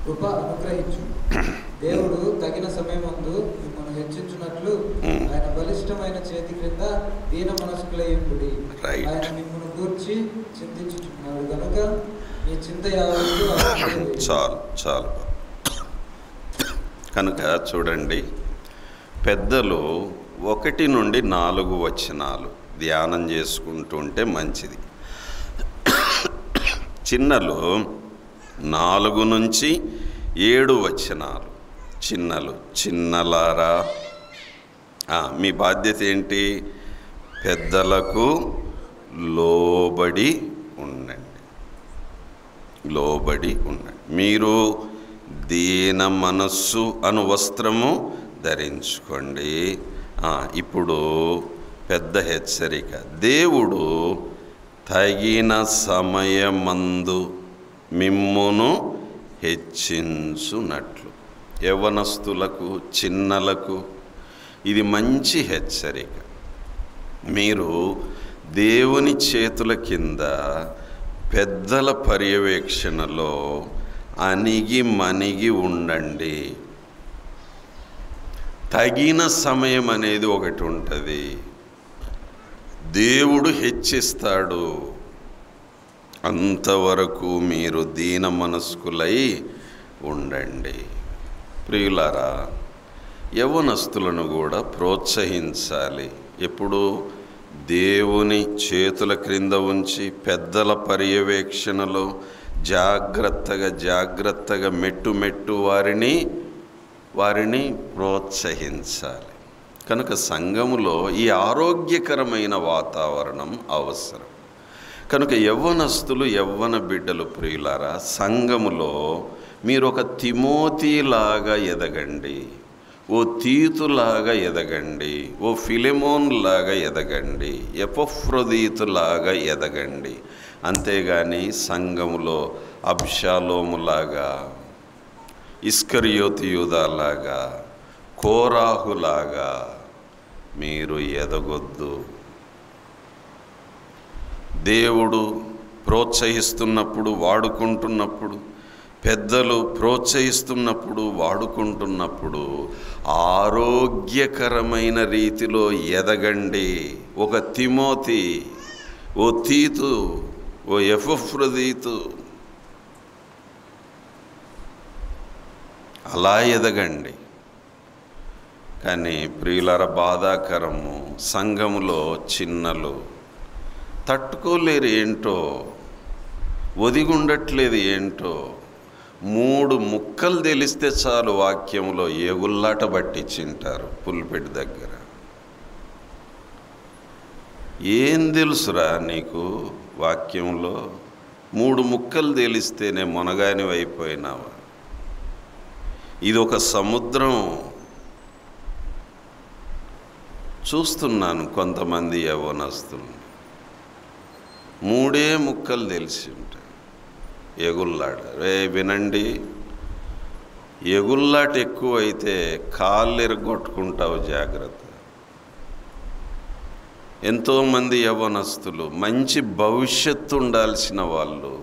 [SPEAKER 2] కృప అనుగ్రహించు. దేవుడు తగిన సమయమందు మిమ్మల్ని హెచ్చించున్నట్లు ఆయన బలిష్టమైన చేతి క్రింద దీన మనస్కులై ఉండుడి. ఆయన మిమ్మల్ని గూర్చి చింతించుచున్నాడు కనుక మీ చింత యావత్తు.
[SPEAKER 1] చాలు చాలు. కనుక చూడండి, పెద్దలు 1 నుండి 4 వచనాలు ధ్యానం చేసుకుంటూ ఉంటే మంచిది. చిన్నలు 4 నుంచి 7 వచనాలు. చిన్నలు, చిన్నలారా మీ బాధ్యత ఏంటి? పెద్దలకు లోబడి ఉండండి, లోబడి ఉండండి. మీరు దీన మనస్సు అను వస్త్రము ధరించుకోండి. ఇప్పుడు పెద్ద హెచ్చరిక. దేవుడు తగిన సమయమందు మిమ్మును హెచ్చించునట్లు. యవ్వనస్తులకు, చిన్నలకు ఇది మంచి హెచ్చరిక. మీరు దేవుని చేతుల కింద పెద్దల పర్యవేక్షణలో అణిగి మణిగి ఉండండి. తగిన సమయం అనేది ఒకటి ఉంటుంది. దేవుడు హెచ్చిస్తాడు. అంతవరకు మీరు దీన మనస్కులై ఉండండి. ప్రియులారా, యవ్వనస్తులను కూడా ప్రోత్సహించాలి. ఎప్పుడు? దేవుని చేతుల క్రింద ఉంచి పెద్దల పర్యవేక్షణలో జాగ్రత్తగా మెట్టు వారిని ప్రోత్సహించాలి. కనుక సంఘములో ఈ ఆరోగ్యకరమైన వాతావరణం అవసరం. కనుక యవ్వనస్తులు, యవ్వన బిడ్డలు, ప్రియులారా, సంఘములో మీరు ఒక తిమోతిలాగా ఎదగండి, ఓ తీతులాగా ఎదగండి, ఓ ఫిలెమోన్ లాగా ఎదగండి, ఎపఫ్రొదీతులాగా ఎదగండి. అంతేగాని సంఘములో అబ్షాలోములాగా, ఇస్కరియోతు యూదాలాగా, కోరాహులాగా మీరు ఎదగొద్దు. దేవుడు ప్రోత్సహిస్తున్నప్పుడు, వాడుకుంటున్నప్పుడు, పెద్దలు ప్రోత్సహిస్తున్నప్పుడు, వాడుకుంటున్నప్పుడు ఆరోగ్యకరమైన రీతిలో ఎదగండి. ఒక తిమోతి, ఓ తీతు, ఓ ఎపఫ్రొదీతు అలా ఎదగండి. కానీ ప్రియులార, బాధాకరము, సంఘములో చిన్నలు తట్టుకోలేరు. ఏంటో ఒదిగుండట్లేదు. ఏంటో 3 ముక్కలు తెలిస్తే చాలు వాక్యంలో ఏగుల్లాట పట్టించింటారు పుల్పెట్టి దగ్గర. ఏం తెలుసురా నీకు వాక్యంలో? 3 ముక్కలు తెలిస్తేనే మొనగాని అయిపోయినావా? ఇది ఒక సముద్రం. చూస్తున్నాను కొంతమంది యవ్వనస్తులు 3 ముక్కలు తెలిసి ఉంటాయి. ఎగుల్లాట. వినండి, ఎగుల్లాట ఎక్కువైతే కాళ్ళు ఎరగొట్టుకుంటావు, జాగ్రత్త. ఎంతోమంది యవ్వనస్తులు మంచి భవిష్యత్తు ఉండాల్సిన వాళ్ళు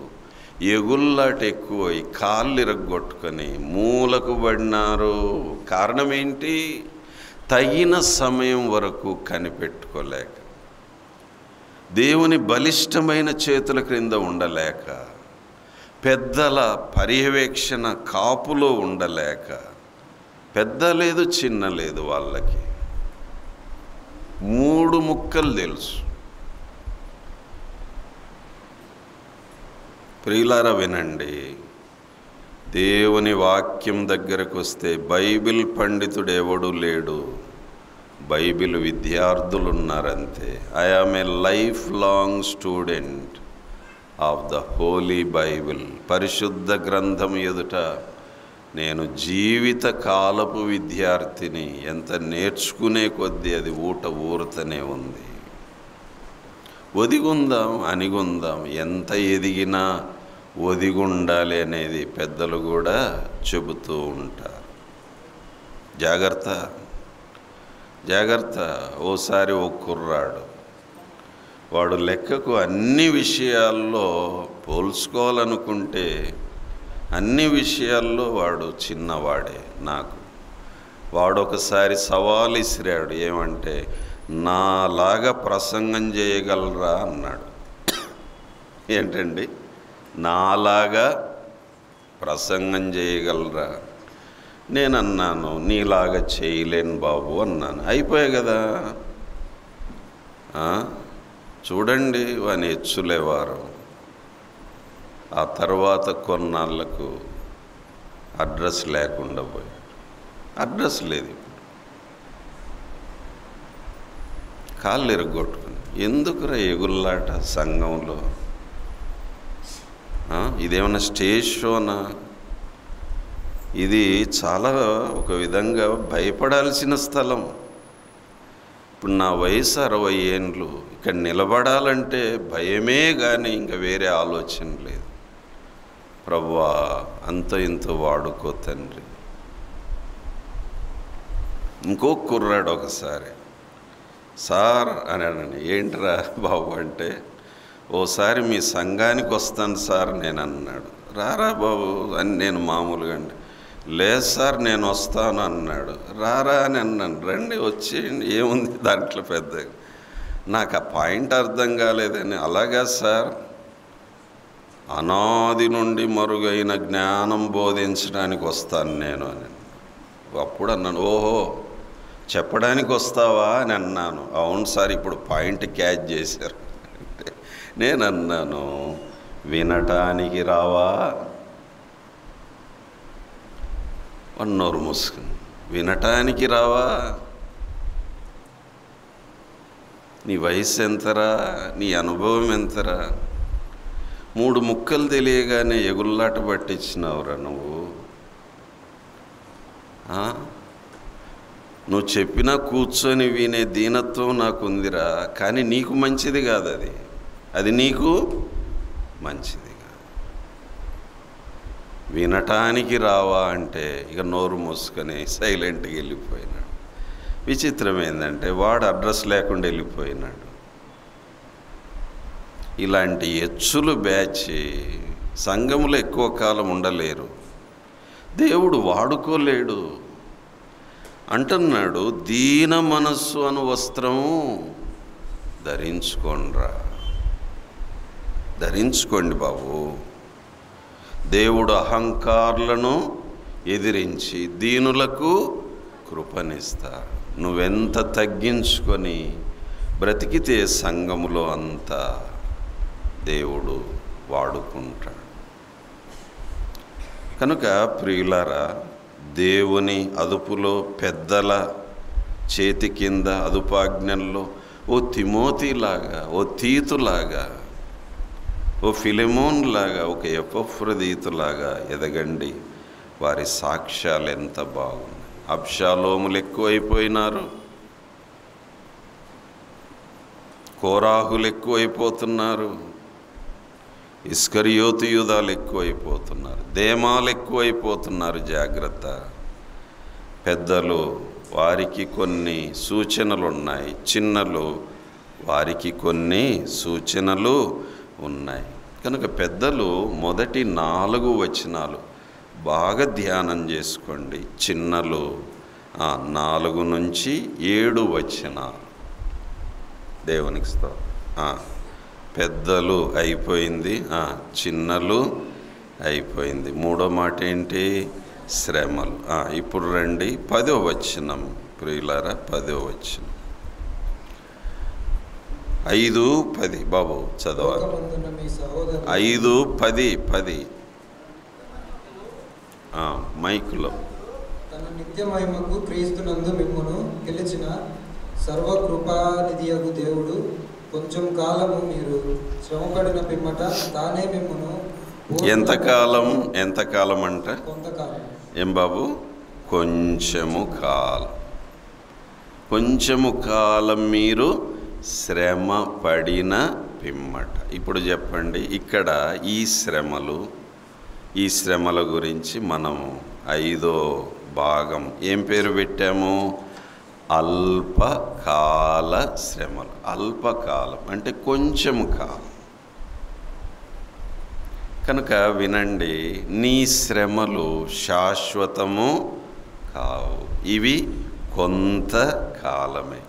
[SPEAKER 1] ఎగుల్లాట ఎక్కువై కాళ్ళు ఇరగొట్టుకొని మూలకు పడినారు. కారణం ఏంటి? తగిన సమయం వరకు కనిపెట్టుకోలేక, దేవుని బలిష్టమైన చేతుల క్రింద ఉండలేక, పెద్దల పర్యవేక్షణ కాపులో ఉండలేక, పెద్ద లేదు చిన్న లేదు, వాళ్ళకి 3 ముక్కలు తెలుసు. ప్రియులారా, వినండి, దేవుని వాక్యం దగ్గరకు వస్తే బైబిల్ పండితుడు ఎవడు లేడు, బైబిల్ విద్యార్థులు ఉన్నారంతే. I am a life long student of the holy Bible. పరిశుద్ధ గ్రంథం ఎదుట నేను జీవిత కాలపు విద్యార్థిని. ఎంత నేర్చుకునే కొద్దీ అది ఊరుతూనే ఉంది. ఒదిగుందాం, అణిగుందాం. ఎంత ఎదిగినా ఒదిగుండాలి అనేది పెద్దలు కూడా చెబుతూ ఉంటారు. జాగ్రత్త, జాగ్రత్త. ఓసారి ఓ కుర్రాడు, వాడు లెక్కకు అన్ని విషయాల్లో పోల్చుకోవాలనుకుంటే అన్ని విషయాల్లో వాడు చిన్నవాడే. వాడు ఒకసారి సవాలు ఇసిరాడు. ఏమంటే, నాలాగా ప్రసంగం చేయగలరా అన్నాడు. ఏంటండి, నాలాగా ప్రసంగం చేయగలరా? నేనన్నాను, నీలాగా చేయలేను బాబు అన్నాను. అయిపోయాయి కదా. చూడండి వాని ఎచ్చులేవారు. ఆ తర్వాత కొన్నాళ్ళకు అడ్రస్ లేకుండా పోయాడు. అడ్రస్ లేదు. కాళ్ళు ఎరగొట్టుకుని. ఎందుకురా ఎగుల్లాట సంఘంలో? ఇదేమన్నా స్టేజ్ షోనా? ఇది చాలా ఒక విధంగా భయపడాల్సిన స్థలం. ఇప్పుడు నా వయసు 60 ఏండ్లు. ఇక్కడ నిలబడాలంటే భయమే కానీ ఇంకా వేరే ఆలోచన లేదు. ప్రభువా అంత ఇంత వాడుకో తండ్రి. ఇంకో కుర్రాడు ఒకసారి సార్ అని అన్నాను. ఏంట్రా బాబు అంటే, ఓసారి మీ సంఘానికి వస్తాను సార్ నేను అన్నాడు. రారా బాబు అని నేను మామూలుగా అంటే, లేదు సార్ నేను వస్తాను అన్నాడు. రారా అని అన్నాను. రండి వచ్చేయండి, ఏముంది దాంట్లో పెద్దగా. నాకు ఆ పాయింట్ అర్థం కాలేదని. అలాగా సార్, అనాది నుండి మరుగైన జ్ఞానం బోధించడానికి వస్తాను నేను అని. అప్పుడు అన్నాను, ఓహో చెప్పడానికి వస్తావా అని అన్నాను. అవును సార్, ఇప్పుడు పాయింట్ క్యాచ్ చేశారు. నేను అన్నాను, వినటానికి రావా? నోరు మూసుకుని, వినటానికి రావా? నీ వయసు ఎంతరా? నీ అనుభవం ఎంతరా? 3 ముక్కలు తెలియగానే ఎగుల్లాట పట్టించినావురా నువ్వు. నువ్వు చెప్పినా కూర్చొని వినే దీనత్వం నాకుందిరా. కానీ నీకు మంచిది కాదు అది. అది నీకు మంచిది కాదు. వినటానికి రావా అంటే ఇక నోరు మూసుకొని సైలెంట్గా వెళ్ళిపోయినాడు. విచిత్రం ఏంటంటే వాడు అడ్రస్ లేకుండా వెళ్ళిపోయినాడు. ఇలాంటి ఎచ్చులు బ్యాచ్ సంఘములో ఎక్కువ కాలం ఉండలేరు. దేవుడు వాడుకోలేడు అంటున్నాడు. దీన మనస్సు అను వస్త్రము ధరించుకోండ్రా. ధరించుకోండి బాబు. దేవుడు అహంకారులను ఎదిరించి దీనులకు కృపనిస్తాడు. నువ్వెంత తగ్గించుకొని బ్రతికితే సంఘములో అంతా దేవుడు వాడుకుంటాడు. కనుక ప్రియులారా, దేవుని అదుపులో పెద్దల చేతి కింద అదుపాజ్ఞల్లో ఓ తిమోతిలాగా, ఓ తీతులాగా, ఓ ఫిలెమోన్ లాగా, ఒక ఎపఫ్రదీతులాగా ఎదగండి. వారి సాక్ష్యాలు ఎంత బాగున్నాయి. అబ్షాలోములు ఎక్కువైపోయినారు, కోరాహులు ఎక్కువైపోతున్నారు, ఇస్కరియోతు యూదాలు ఎక్కువైపోతున్నారు, దేమాలు ఎక్కువైపోతున్నారు. జాగ్రత్త. పెద్దలు వారికి కొన్ని సూచనలు ఉన్నాయి, చిన్నలు వారికి కొన్ని సూచనలు ఉన్నాయి. కనుక పెద్దలు మొదటి 4 వచనాలు బాగా ధ్యానం చేసుకోండి. చిన్నలు 4 నుంచి 7 వచనాలు. దేవునికి స్తోత్రం. పెద్దలు అయిపోయింది, చిన్నలు అయిపోయింది. 3వ మాట ఏంటి? శ్రమలు. ఇప్పుడు రండి 10వ వచనం ప్రియులారా. 10వ వచనం 5:10 బాబు చదవాలి. 5:10 మైకులో.
[SPEAKER 2] తన నిత్య మహిమకు క్రీస్తునందు మిమ్మును గెలిచిన సర్వకృపానిధియగు దేవుడు కొంచెం కాలము మీరు శ్రమపడిన పిమ్మట తానే మిమ్మును.
[SPEAKER 1] ఎంతకాలం? ఎంతకాలం అంట?
[SPEAKER 2] కొంతకాలం.
[SPEAKER 1] ఏం బాబు? కొంచెము కాలం. కొంచెము కాలం మీరు శ్రమ పడిన పిమ్మట. ఇప్పుడు చెప్పండి, ఇక్కడ ఈ శ్రమల గురించి మనము 5వ భాగం ఏం పేరు పెట్టాము? అల్పకాల శ్రమలు. అల్పకాలం అంటే కొంచెము కాలం. కనుక వినండి, నీ శ్రమలు శాశ్వతము కావు. ఇవి కొంతకాలమే.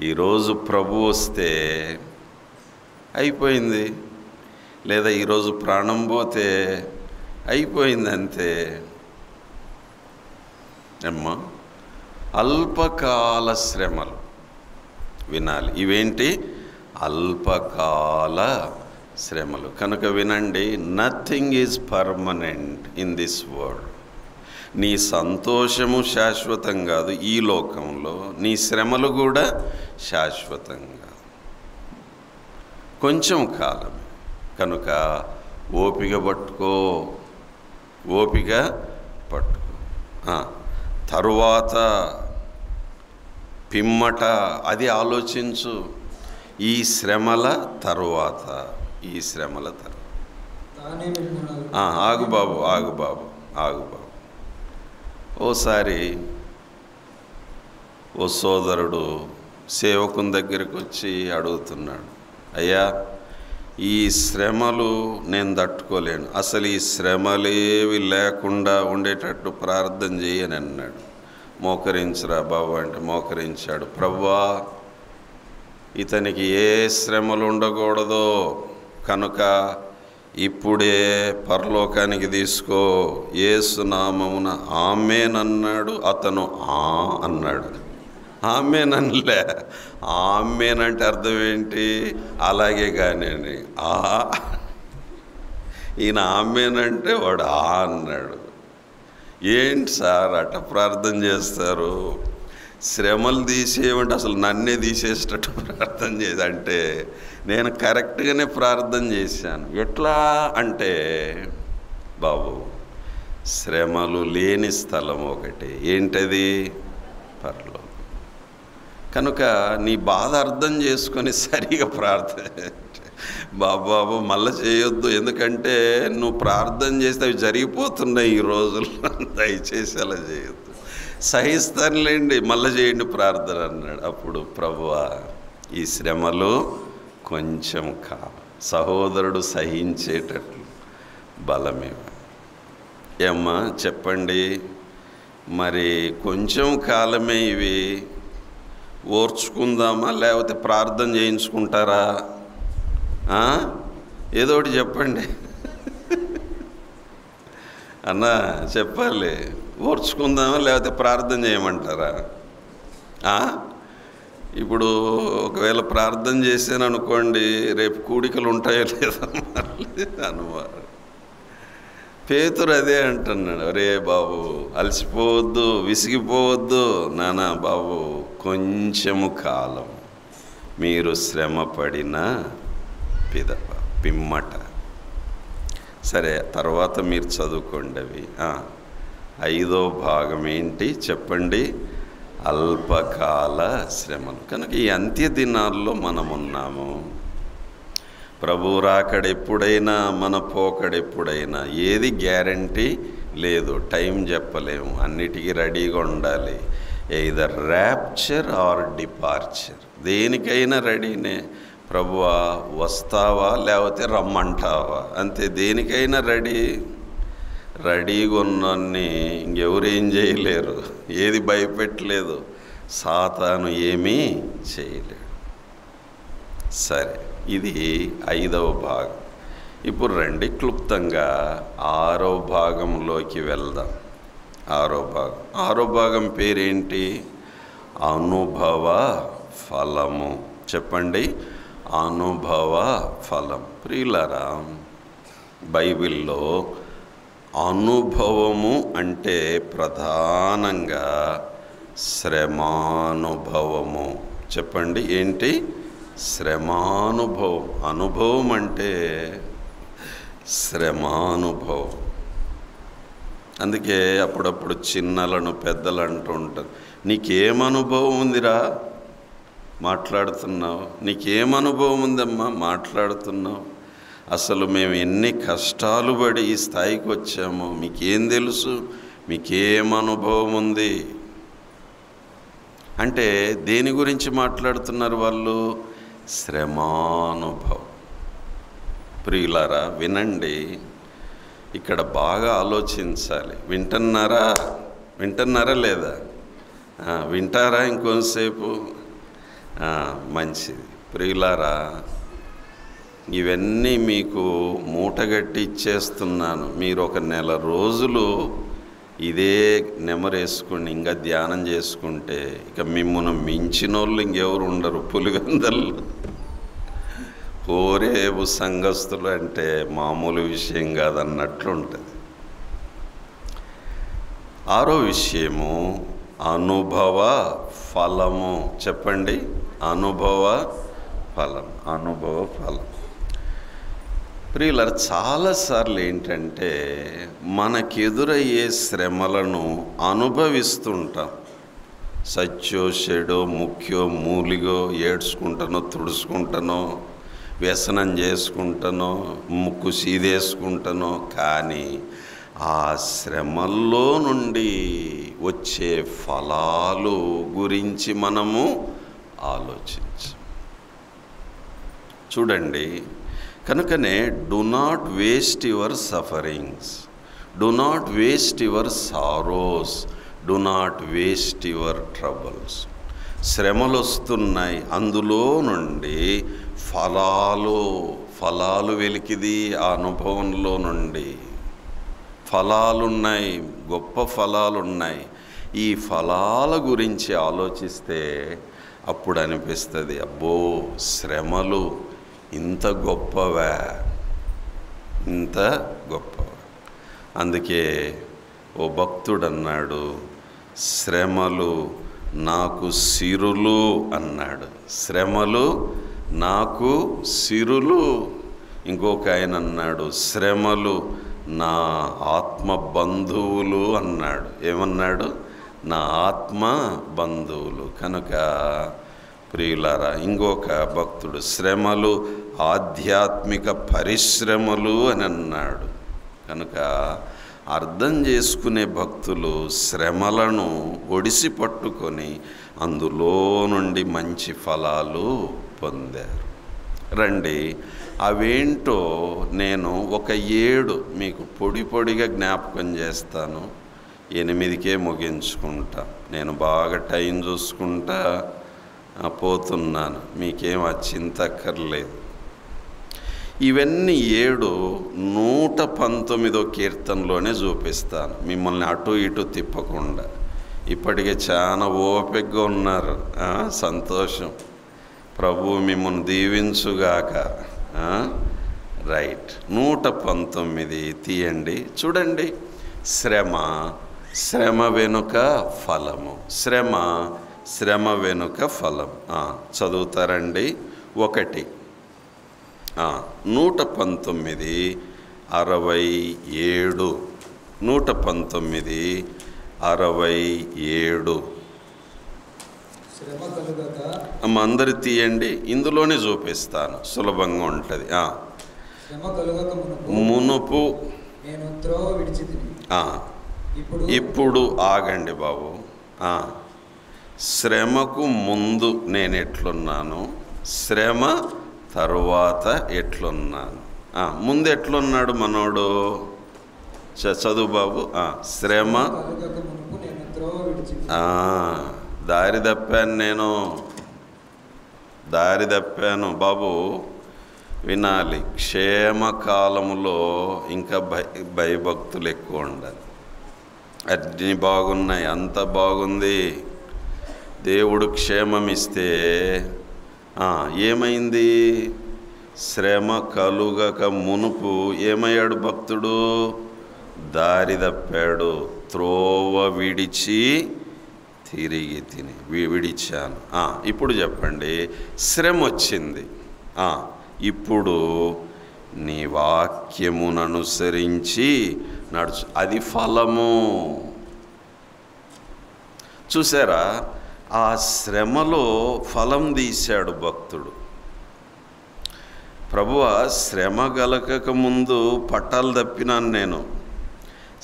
[SPEAKER 1] ఈరోజు ప్రభు వస్తే అయిపోయింది, లేదా ఈరోజు ప్రాణం పోతే అయిపోయింది, అంతే. అమ్మా, అల్పకాల శ్రమలు వినాలి. ఇవేంటి? అల్పకాల శ్రమలు. కనుక వినండి, nothing is permanent in this world. నీ సంతోషము శాశ్వతం కాదు ఈ లోకంలో, నీ శ్రమలు కూడా శాశ్వతం కాదు, కొంచెం కాలమే. కనుక ఓపిక పట్టుకో, ఓపిక పట్టుకో. తరువాత పిమ్మట అది ఆలోచించు. ఈ శ్రమల తరువాత, ఈ శ్రమల తరువాత. ఆగు బాబు. ఓసారి ఓ సోదరుడు సేవకుని దగ్గరికి వచ్చి అడుగుతున్నాడు, అయ్యా ఈ శ్రమలు నేను తట్టుకోలేను, అసలు ఈ శ్రమలేవి లేకుండా ఉండేటట్టు ప్రార్థన చేయని అన్నాడు. మోకరించరా బాబు అంటే మోకరించాడు. ప్రభువా, ఇతనికి ఏ శ్రమలు ఉండకూడదో కనుక ఇప్పుడే పరలోకానికి తీసుకో, యేసు నామమున ఆమేన్ అన్నాడు. అతను అన్నాడు. ఆమేన్ అనలే. ఆమేన్ అంటే అర్థం ఏంటి? అలాగే కానీ ఈయన ఆమేన్ అంటే వాడు అన్నాడు. ఏంటి సార్ అట్ట ప్రార్థన చేస్తారు? శ్రమలు తీసేయమంటే అసలు నన్నే తీసేసేటట్టు ప్రార్థన చేదంటే నేను కరెక్ట్గానే ప్రార్థన చేశాను. ఎట్లా అంటే, బాబు శ్రమలు లేని స్థలం ఒకటి, ఏంటది? పరలోకం. కనుక నీ బాధ అర్థం చేసుకొని సరిగా ప్రార్థన. బాబు మళ్ళీ చేయొద్దు, ఎందుకంటే నువ్వు ప్రార్థన చేస్తే అవి జరిగిపోతున్నాయి ఈ రోజుల్లో, దయచేసి అలా చేయొద్దు. సహిస్తానులేండి, మళ్ళీ చేయండి ప్రార్థన అన్నాడు. అప్పుడు ప్రభువా ఈ శ్రమలు కొంచెం కాలం, సహోదరుడు సహించేటట్లు బలమేవ. ఏమ్మా చెప్పండి, మరి కొంచెం కాలమే ఇవి, ఓర్చుకుందామా లేకపోతే ప్రార్థన చేయించుకుంటారా? ఏదో ఒకటి చెప్పండి అన్నా, చెప్పాలి. ఓర్చుకుందామా లేకపోతే ప్రార్థన చేయమంటారా? ఇప్పుడు ఒకవేళ ప్రార్థన చేశాను అనుకోండి, రేపు కూడికలు ఉంటాయో లేదా అనుమానం. పేతురు అదే అంటున్నాడు, అరే బాబు అలసిపోవద్దు, విసిగిపోవద్దు నానా బాబు, కొంచెము కాలం మీరు శ్రమ పడిన పిమ్మట. సరే, తర్వాత మీరు చదువుకోండి అవి. 5వ భాగం ఏంటి చెప్పండి? అల్పకాల శ్రమలు. కనుక ఈ అంత్య దినాల్లో మనమున్నాము. ప్రభు రాకడెప్పుడైనా మన పోకడెప్పుడైనా ఏది గ్యారంటీ లేదు, టైం చెప్పలేము, అన్నిటికీ రెడీగా ఉండాలి. ఎయిదర్ ర్యాప్చర్ ఆర్ డిపార్చర్, దేనికైనా రెడీనే. ప్రభువా వస్తావా లేకపోతే రమ్మంటావా, అంతే. దేనికైనా రెడీగా ఉన్నన్ని ఇంకెవరేం చేయలేరు, ఏది భయపెట్టలేదు, సాతాను ఏమీ చేయలేడు. సరే, ఇది 5వ భాగం. ఇప్పుడు రండి క్లుప్తంగా 6వ భాగంలోకి వెళ్దాం. 6వ భాగం పేరేంటి? అనుభవ ఫలము. చెప్పండి, అనుభవ ఫలం. ప్రియులారా, బైబిల్లో అనుభవము అంటే ప్రధానంగా శ్రమానుభవము. చెప్పండి, ఏంటి? శ్రమానుభవం. అనుభవం అంటే శ్రమానుభవం. అందుకే అప్పుడప్పుడు చిన్నలను పెద్దలు అంటూ ఉంటారు, నీకేమనుభవం ఉందిరా మాట్లాడుతున్నావు, నీకేమనుభవం ఉందమ్మా మాట్లాడుతున్నావు, అసలు మేము ఎన్ని కష్టాలు పడి ఈ స్థాయికి వచ్చామో మీకేం తెలుసు, మీకేమనుభవం ఉంది అంటే దేని గురించి మాట్లాడుతున్నారు వాళ్ళు? శ్రమానుభవం. ప్రియులారా వినండి, ఇక్కడ బాగా ఆలోచించాలి. వింటున్నారా లేదా? వింటారా ఇంకొంతసేపు? మంచిది. ప్రియులారా, ఇవన్నీ మీకు మూటగట్టి ఇచ్చేస్తున్నాను. మీరు ఒక నెల రోజులు ఇదే నెమరేసుకుని ఇంకా ధ్యానం చేసుకుంటే ఇక మిమ్మల్ని మించిన వాళ్ళు ఇంకెవరు ఉండరు. పులిగందలు ఓరేబు సంఘస్థులు అంటే మామూలు విషయం కాదన్నట్లు ఉంటుంది. ఆరో విషయము అనుభవ ఫలము. చెప్పండి, అనుభవ ఫలం. అనుభవ ఫలం. ప్రియులారా, చాలాసార్లు ఏంటంటే మనకెదురయ్యే శ్రమలను అనుభవిస్తుంటాం. సత్యో చెడో ముఖ్యో మూలిగో ఏడ్చుకుంటానో తుడుచుకుంటానో వ్యసనం చేసుకుంటానో ముక్కు సీదేసుకుంటానో, కానీ ఆ శ్రమల్లో నుండి వచ్చే ఫలాలు గురించి మనము ఆలోచించాం. చూడండి, కనుకనే do not waste your sufferings, do not waste your sorrows, do not waste your troubles. శ్రమలు వస్తున్నాయి, అందులో నుండి ఫలాలు వెలికిది. ఆ అనుభవంలో నుండి ఫలాలున్నాయి, గొప్ప ఫలాలున్నాయి. ఈ ఫలాల గురించి ఆలోచిస్తే అప్పుడు అనిపిస్తుంది, అబ్బో శ్రమలు ఇంత గొప్పవా, ఇంత గొప్పవా. అందుకే ఓ భక్తుడు అన్నాడు, శ్రమలు నాకు సిరులు అన్నాడు. శ్రమలు నాకు సిరులు. ఇంకొక ఆయన అన్నాడు, శ్రమలు నా ఆత్మ బంధువులు అన్నాడు. ఏమన్నాడు? నా ఆత్మ బంధువులు. కనుక ప్రియులారా, ఇంకొక భక్తుడు శ్రమలు ఆధ్యాత్మిక పరిశ్రమలు అని అన్నాడు. కనుక అర్థం చేసుకునే భక్తులు శ్రమలను ఒడిసి పట్టుకొని అందులో నుండి మంచి ఫలాలు పొందారు. రండి, అవేంటో నేను ఒక 7 మీకు పొడిగా జ్ఞాపకం చేస్తాను. 8కే ముగించుకుంటా. నేను బాగా టైం చూసుకుంటా పోతున్నాను, మీకేం చింతక్కర్లేదు. ఇవన్నీ 7 119వ కీర్తనలోనే చూపిస్తాను, మిమ్మల్ని అటు ఇటు తిప్పకుండా. ఇప్పటికే చాలా ఓపికగా ఉన్నారు, సంతోషం. ప్రభువు మిమ్మల్ని దీవించుగాక. రైట్, 119 తీయండి. చూడండి, శ్రమ వెనుక ఫలము. శ్రమ వెనుక ఫలం. చదువుతారండి. 1 119:67 119:67 అమ్మ అందరు తీయండి, ఇందులోనే చూపిస్తాను, సులభంగా ఉంటుంది. మునుపు ఇప్పుడు ఆగండి బాబు. శ్రమకు ముందు నేను ఎట్లున్నాను, శ్రమ తరువాత ఎట్లున్నాను. ముందు ఎట్లున్నాడు మనోడు? చదువు బాబు. శ్రమ దారి తప్పాను బాబు. వినాలి, క్షేమకాలములో ఇంకా భయభక్తులు ఎక్కువ ఉండాలి. అన్నీ బాగున్నాయి, అంత బాగుంది, దేవుడు క్షేమం ఇస్తే ఏమైంది? శ్రమ కలుగక మునుపు ఏమయ్యాడు భక్తుడు? దారి తప్పాడు. త్రోవ విడిచి తిరిగి విడిచాను. ఇప్పుడు చెప్పండి, శ్రమ వచ్చింది, ఇప్పుడు నీ వాక్యమును అనుసరించి నడుచు, అది ఫలము. చూసారా, ఆ శ్రమలో ఫలం తీశాడు భక్తుడు. ప్రభువా, శ్రమ కలగక ముందు పట్టాలు తప్పినాను నేను,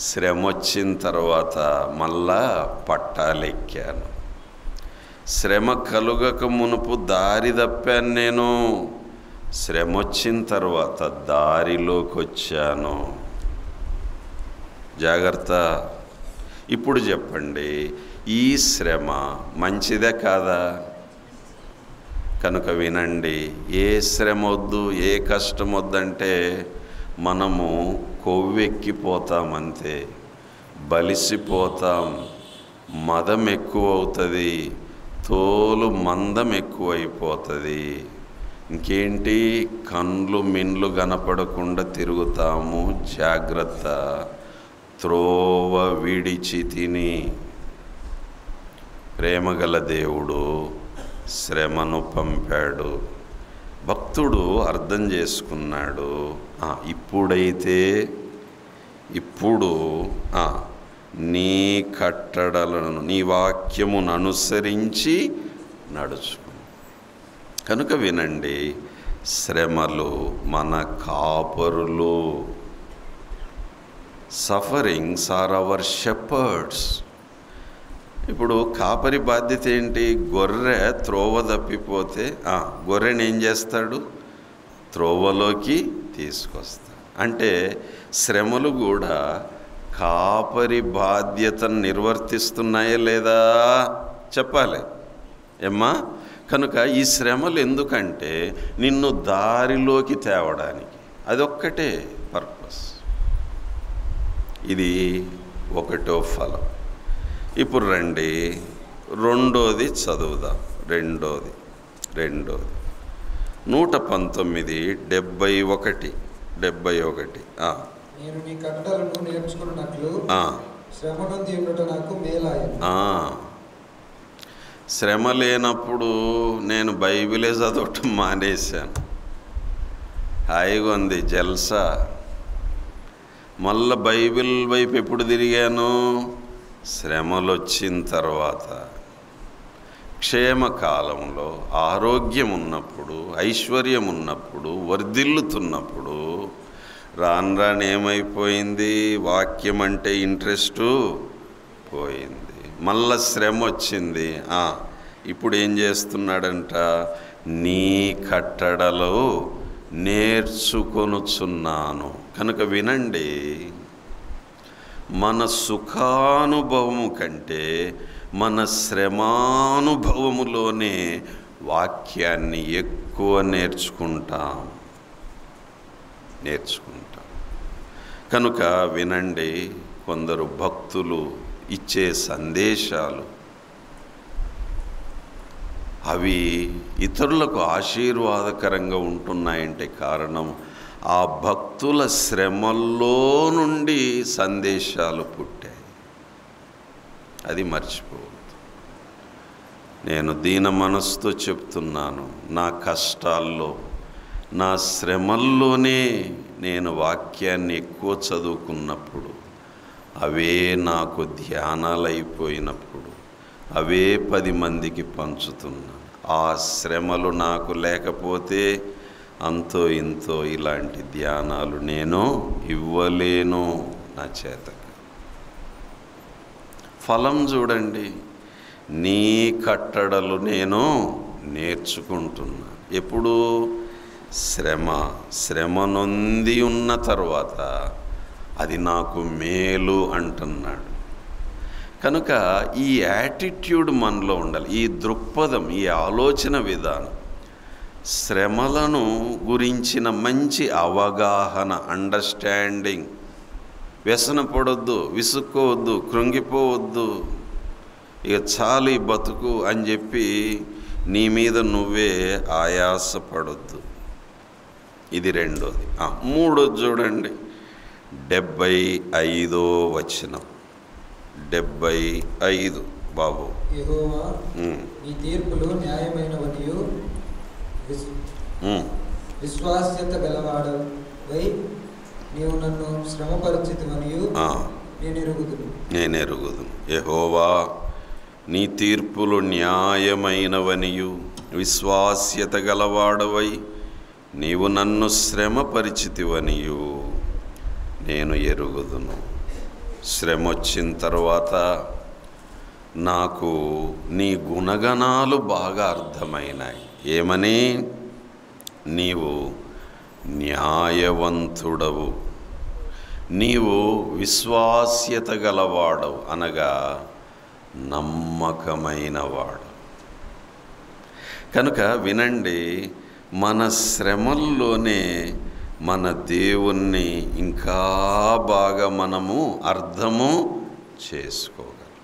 [SPEAKER 1] శ్రమ వచ్చిన తర్వాత మళ్ళా పట్టాలెక్కాను. శ్రమ కలుగక మునుపు దారి తప్పాను నేను, శ్రమ వచ్చిన తర్వాత దారిలోకి వచ్చాను. జాగ్రత్త. ఇప్పుడు చెప్పండి, ఈ శ్రమ మంచిదే కాదా? కనుక వినండి, ఏ శ్రమ వద్దు, ఏ కష్టం వద్దంటే మనము కొవ్వెక్కిపోతామంతే, బలిసిపోతాం, మదం ఎక్కువ అవుతుంది, తోలు మందం ఎక్కువైపోతుంది. ఇంకేంటి, కండ్లు మిన్లు కనపడకుండా తిరుగుతాము. జాగ్రత్త. త్రోవ విడిచి తిని. ప్రేమగల దేవుడు శ్రమను పంపాడు. భక్తుడు అర్థం చేసుకున్నాడు, ఇప్పుడు నీ కట్టడలను, నీ వాక్యమును అనుసరించి నడుచుకు. కనుక వినండి, శ్రమలు మన కాపరులు. Sufferings are our shepherds. ఇప్పుడు కాపరి బాధ్యత ఏంటి? గొర్రె త్రోవ తప్పిపోతే గొర్రెని ఏం చేస్తాడు? త్రోవలోకి తీసుకొస్తాడు. అంటే శ్రమలు కూడా కాపరి బాధ్యతను నిర్వర్తిస్తున్నాయా లేదా చెప్పాలి ఏమ్మా. కనుక ఈ శ్రమలు ఎందుకంటే నిన్ను దారిలోకి తేవడానికి, అదొక్కటే పర్పస్. ఇది ఒకటో ఫలం. ఇప్పుడు రండి, రెండోది చదువుదాం. రెండోది 119:71.
[SPEAKER 2] నేను నీ కట్టడలను నేర్చుకున్నట్లు శ్రమ నొంది ఉండుట నాకు మేలాయెను.
[SPEAKER 1] శ్రమ లేనప్పుడు నేను బైబిలే చదవటం మానేశాను. హాయిగా ఉంది, జల్సా. మళ్ళా బైబిల్ వైపు ఎప్పుడు తిరిగాను? శ్రమలు వచ్చిన తర్వాత. క్షేమకాలంలో, ఆరోగ్యం ఉన్నప్పుడు, ఐశ్వర్యం ఉన్నప్పుడు, వర్ధిల్లుతున్నప్పుడు రాను రాను ఏమైపోయింది? వాక్యం అంటే ఇంట్రెస్టు పోయింది. మళ్ళా శ్రమ వచ్చింది. ఇప్పుడు ఏం చేస్తున్నాడంట? నీ కట్టడలు నేర్చుకొనుచున్నాను. కనుక వినండి, మన సుఖానుభవము కంటే మన శ్రమానుభవములోనే వాక్యాన్ని ఎక్కువ నేర్చుకుంటాం. కనుక వినండి, కొందరు భక్తులు ఇచ్చే సందేశాలు అవి ఇతరులకు ఆశీర్వాదకరంగా ఉంటున్నాయంటే కారణం ఆ భక్తుల శ్రమల్లో నుండి సందేశాలు పుట్టాయి. అది మర్చిపోవద్దు. నేను దీన మనసుతో చెప్తున్నాను, నా కష్టాల్లో, నా శ్రమల్లోనే నేను వాక్యాన్ని ఎక్కువ చదువుకున్నప్పుడు, అవే నాకు ధ్యానాలు అయిపోయినప్పుడు, అవే 10 మందికి పంచుతున్నాను. ఆ శ్రమలు నాకు లేకపోతే అంతో ఇంతో ఇలాంటి ధ్యానాలు నేను ఇవ్వలేను నా చేతకు. ఫలం చూడండి, నీ కట్టడలు నేను నేర్చుకుంటున్నా. ఎప్పుడు? శ్రమ నొంది ఉన్న తర్వాత అది నాకు మేలు అంటున్నాడు. కనుక ఈ యాటిట్యూడ్ మనలో ఉండాలి, ఈ దృక్పథం, ఈ ఆలోచన విధానం. శ్రమలను గురించిన మంచి అవగాహన, అండర్స్టాండింగ్. వ్యసనపడొద్దు, విసుక్కోవద్దు, కృంగిపోవద్దు. ఇక చాలు ఈ బతుకు అని చెప్పి నీ మీద నువ్వే ఆయాసపడొద్దు. ఇది రెండోది. మూడోది చూడండి, 75 75 బాబు.
[SPEAKER 2] యెహోవా నీ తీర్పులు న్యాయమైనవనియు విశ్వాస్యత గలవాడవై నీవు నన్ను శ్రమపరిచితివనియు నేను ఎరుగుదును. యెహోవా నీ తీర్పులు న్యాయమైనవనియు విశ్వాస్యత గలవాడవై నీవు నన్ను శ్రమపరిచితివనియు నేను ఎరుగుదును. శ్రమ వచ్చిన తర్వాత నాకు నీ గుణగణాలు బాగా అర్థమైనాయి. ఏమని? నీవు న్యాయవంతుడవు, నీవు విశ్వాస్యత గలవాడవు, అనగా నమ్మకమైనవాడు. కనుక వినండి, మన శ్రమల్లోనే మన దేవుణ్ణి ఇంకా బాగా మనము అర్థము చేసుకోగలం.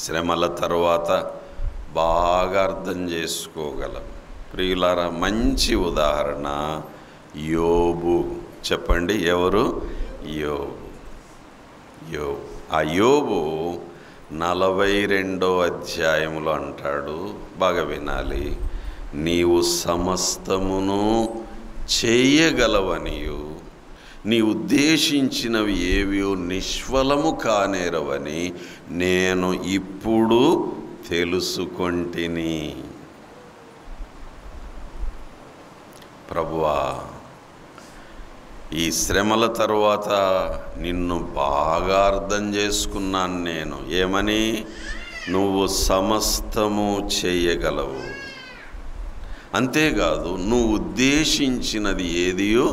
[SPEAKER 2] శ్రమల తర్వాత బాగా అర్థం చేసుకోగలం. ప్రియులారా, మంచి ఉదాహరణ యోబు. చెప్పండి, ఎవరు? యోబు.
[SPEAKER 1] యోబు. ఆ యోబు 42వ అధ్యాయంలో అంటాడు, బాగా వినాలి, నీవు సమస్తమును చేయగలవనియు నీ ఉద్దేశించినవి ఏవి నిష్ఫలము కానేరవని నేను ఇప్పుడు తెలుసుకొంటిని. ప్రభువా, ఈ శ్రమల తరువాత నిన్ను బాగా అర్థం చేసుకున్నాను నేను. ఏమని? నువ్వు సమస్తము చేయగలవు, అంతేకాదు నువ్వు ఉద్దేశించినది ఏదియో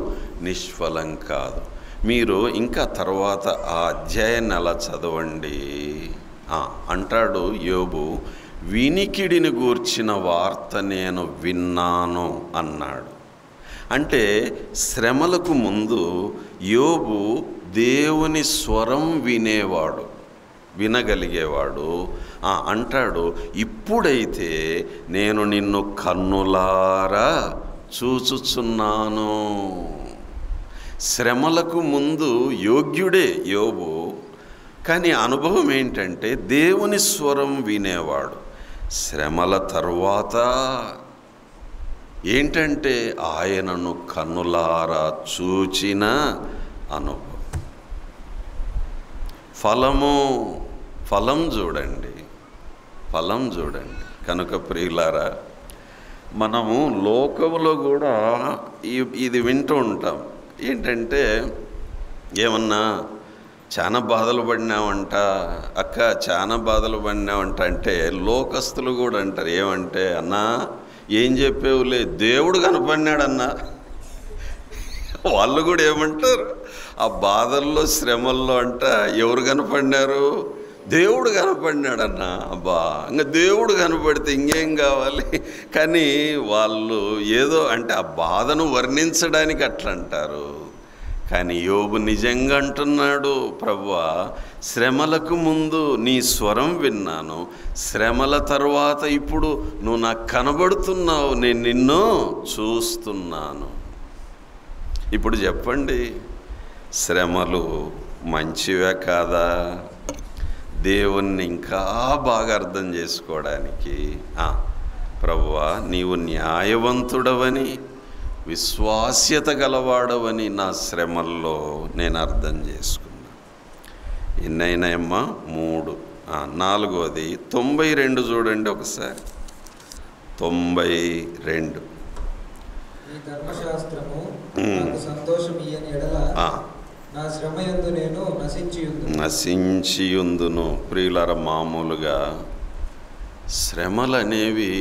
[SPEAKER 1] నిష్ఫలం కాదు. మీరు ఇంకా తర్వాత ఆ అధ్యాయాన్ని అలా చదవండి. అంటాడు యోబు, వినికిడిని గూర్చిన వార్త నేను విన్నాను అన్నాడు. అంటే శ్రమలకు ముందు యోబు దేవుని స్వరం వినగలిగేవాడు. అంటాడు, ఇప్పుడైతే నేను నిన్ను కన్నులారా చూచుచున్నాను. శ్రమలకు ముందు యోగ్యుడే యోబు, కానీ అనుభవం ఏంటంటే దేవుని స్వరం వినేవాడు. శ్రమల తరువాత ఏంటంటే ఆయనను కన్నులారా చూచిన అనుభవం. ఫలం చూడండి. కనుక ప్రియులారా, మనము లోకంలో కూడా ఇది వింటూ ఉంటాం. ఏంటంటే ఏమన్నా చాలా బాధలు పడినావంట అక్క, చాలా బాధలు పడినావంట అంటే లోకస్తులు కూడా అంటారు, ఏమంటే అన్నా ఏం చెప్పేవులే, దేవుడు కనపడినాడన్నా. వాళ్ళు కూడా ఏమంటారు, ఆ బాధల్లో శ్రమల్లో అంట ఎవరు కనపడినారు? దేవుడు కనపడినాడన్నా. అబ్బా, ఇంకా దేవుడు కనపడితే ఇంకేం కావాలి? కానీ వాళ్ళు ఏదో అంటే ఆ బాధను వర్ణించడానికి అట్లా అంటారు. కానీ యోబు నిజంగా అంటున్నాడు, ప్రభువా, శ్రమలకు ముందు నీ స్వరం విన్నాను, శ్రమల తర్వాత ఇప్పుడు నువ్వు నాకు కనబడుతున్నావు, నేను నిన్ను చూస్తున్నాను. ఇప్పుడు చెప్పండి, శ్రమలు మంచివే కాదా? దేవుణ్ణి ఇంకా బాగా అర్థం చేసుకోవడానికి ప్రభువా, నీవు న్యాయవంతుడవని విశ్వాస్యత గలవాడవని నా శ్రమల్లో నేను అర్థం చేసుకున్నా. ఎన్నైనాయమ్మా? 3. 4వది 92 చూడండి ఒకసారి. 92.
[SPEAKER 2] ఈ ధర్మశాస్త్రము నాకు సంతోషం ఇయ్యని ఎడల నా శ్రమయందు నేను
[SPEAKER 1] నశించియుందును. ప్రియులార, మామూలుగా శ్రమలు అనేవి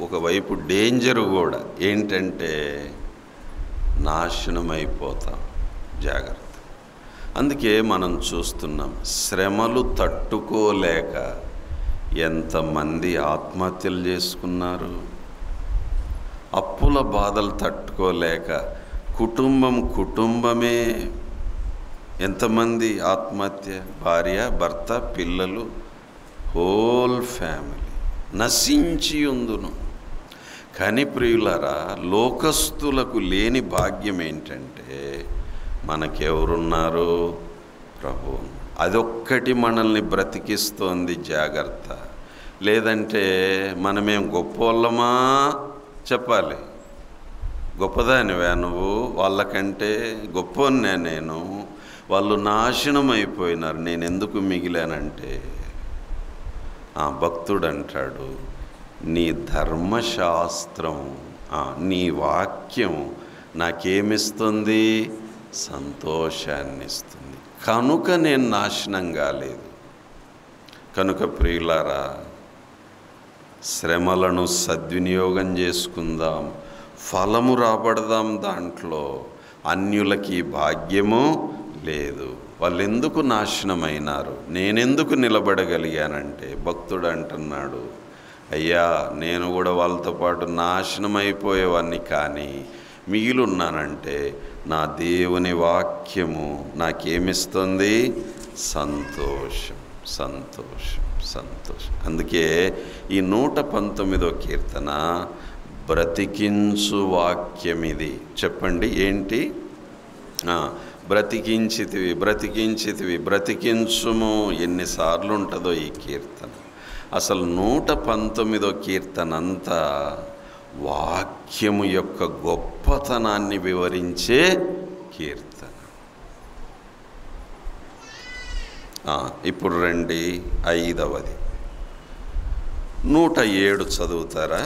[SPEAKER 1] ఒకవైపు డేంజర్ కూడా. ఏంటంటే నాశనం అయిపోతాం, జాగ్రత్త. అందుకే మనం చూస్తున్నాం, శ్రమలు తట్టుకోలేక ఎంతమంది ఆత్మహత్యలు చేసుకున్నారు. అప్పుల బాధలు తట్టుకోలేక కుటుంబమే ఎంతమంది ఆత్మహత్య, భార్య, భర్త, పిల్లలు, హోల్ ఫ్యామిలీ నశించి ఉందును. కానీ ప్రియులారా, లోకస్తులకు లేని భాగ్యం ఏంటంటే మనకెవరున్నారు? ప్రభువు. అదొక్కటి మనల్ని బ్రతికిస్తోంది, జాగ్రత్త. లేదంటే మనమేం గొప్పోళ్ళమా? చెప్పాలి, గొప్పదానివా నువ్వు? వాళ్ళకంటే గొప్పనే నేను, వాళ్ళు నాశనం అయిపోయినారు, నేను ఎందుకు మిగిలానంటే భక్తుడు అంటాడు, నీ ధర్మశాస్త్రం, నీ వాక్యం నాకేమిస్తుంది? సంతోషాన్ని ఇస్తుంది. కనుక నేను నాశనం కాలేదు. కనుక ప్రియులారా, శ్రమలను సద్వినియోగం చేసుకుందాం, ఫలము రాబడదాం. దాంట్లో అన్యులకి భాగ్యము లేదు. వాళ్ళు ఎందుకు నాశనమైనారు, నేనెందుకు నిలబడగలిగానంటే భక్తుడు అంటున్నాడు, అయ్యా, నేను కూడా వాళ్ళతో పాటు నాశనం అయిపోయేవాడిని, కానీ మిగిలిన్నానంటే నా దేవుని వాక్యము నాకేమిస్తుంది? సంతోషం, సంతోషం, సంతోషం. అందుకే ఈ 119వ కీర్తన బ్రతికించు వాక్యం ఇది. చెప్పండి ఏంటి? బ్రతికించితివి, బ్రతికించితివి, బ్రతికించుము. ఎన్నిసార్లు ఉంటుందో ఈ కీర్తన. అసలు 119వ కీర్తన అంతా వాక్యము యొక్క గొప్పతనాన్ని వివరించే కీర్తన. ఇప్పుడు రండి 5వది 107 చదువుతారా?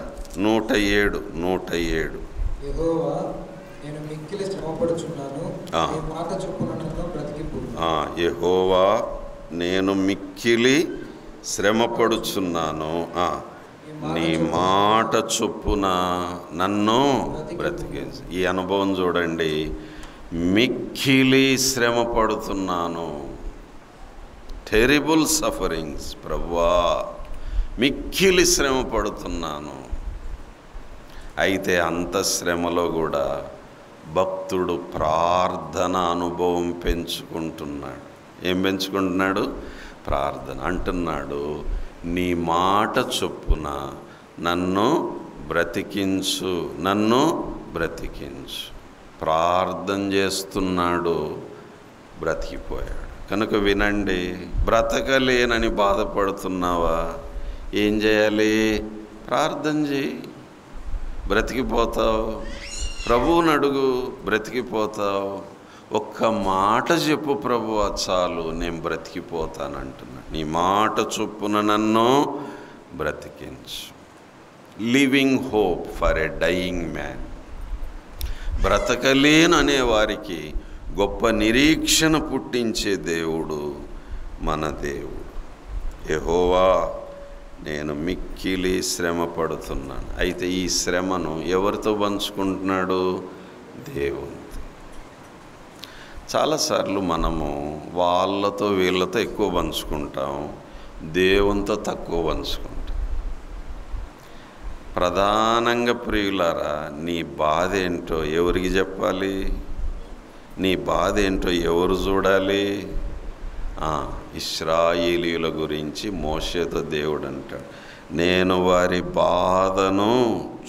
[SPEAKER 1] 107.
[SPEAKER 2] యెహోవా, నేను మిక్కిలి శ్రమపడుచున్నాను, నీ మాట చొప్పున నన్ను బ్రతికింపు.
[SPEAKER 1] యెహోవా, నేను మిక్కిలి శ్రమపడుచున్నాను, నీ మాట చొప్పున నన్ను బ్రతికించు. ఈ అనుభవం చూడండి. మిక్కిలి శ్రమ పడుతున్నాను, టెరిబుల్ సఫరింగ్స్. ప్రభువా, మిక్కిలి శ్రమ పడుతున్నాను. అయితే అంత శ్రమలో కూడా భక్తుడు ప్రార్థన అనుభవం పెంచుకుంటున్నాడు. ఏం పెంచుకుంటున్నాడు? ప్రార్థన. అంటున్నాడు, నీ మాట చొప్పున నన్ను బ్రతికించు, నన్ను బ్రతికించు. ప్రార్థన చేస్తున్నాడు, బ్రతికిపోయాడు. కనుక వినండి, బ్రతకలేనని బాధపడుతున్నావా? ఏం చేయాలి? ప్రార్థన చేయి, బ్రతికిపోతావు. ప్రభువుని అడుగు, బ్రతికిపోతావు. ఒక్క మాట చెప్పు, ప్రభువా చాలు, నేను బ్రతికిపోతానంటున్నా. నీ మాట చొప్పున నన్ను బ్రతికించు. Living hope for a dying man. బ్రతకలేననే వారికి గొప్ప నిరీక్షణ పుట్టించే దేవుడు మన దేవుడు. యెహోవా, నేను మిక్కిలి శ్రమ పడుతున్నాను. అయితే ఈ శ్రమను ఎవరితో పంచుకుంటున్నాడు? దేవునితో. చాలాసార్లు మనము వాళ్ళతో వీళ్ళతో ఎక్కువ పంచుకుంటాం, దేవునితో తక్కువ పంచుకుంటాం. ప్రధానంగా ప్రియులారా, నీ బాధ ఏంటో ఎవరికి చెప్పాలి? నీ బాధ ఏంటో ఎవరు చూడాలి? ఇశ్రాయేలీయుల గురించి మోషేతో దేవుడు అంటాడు, నేను వారి బాధను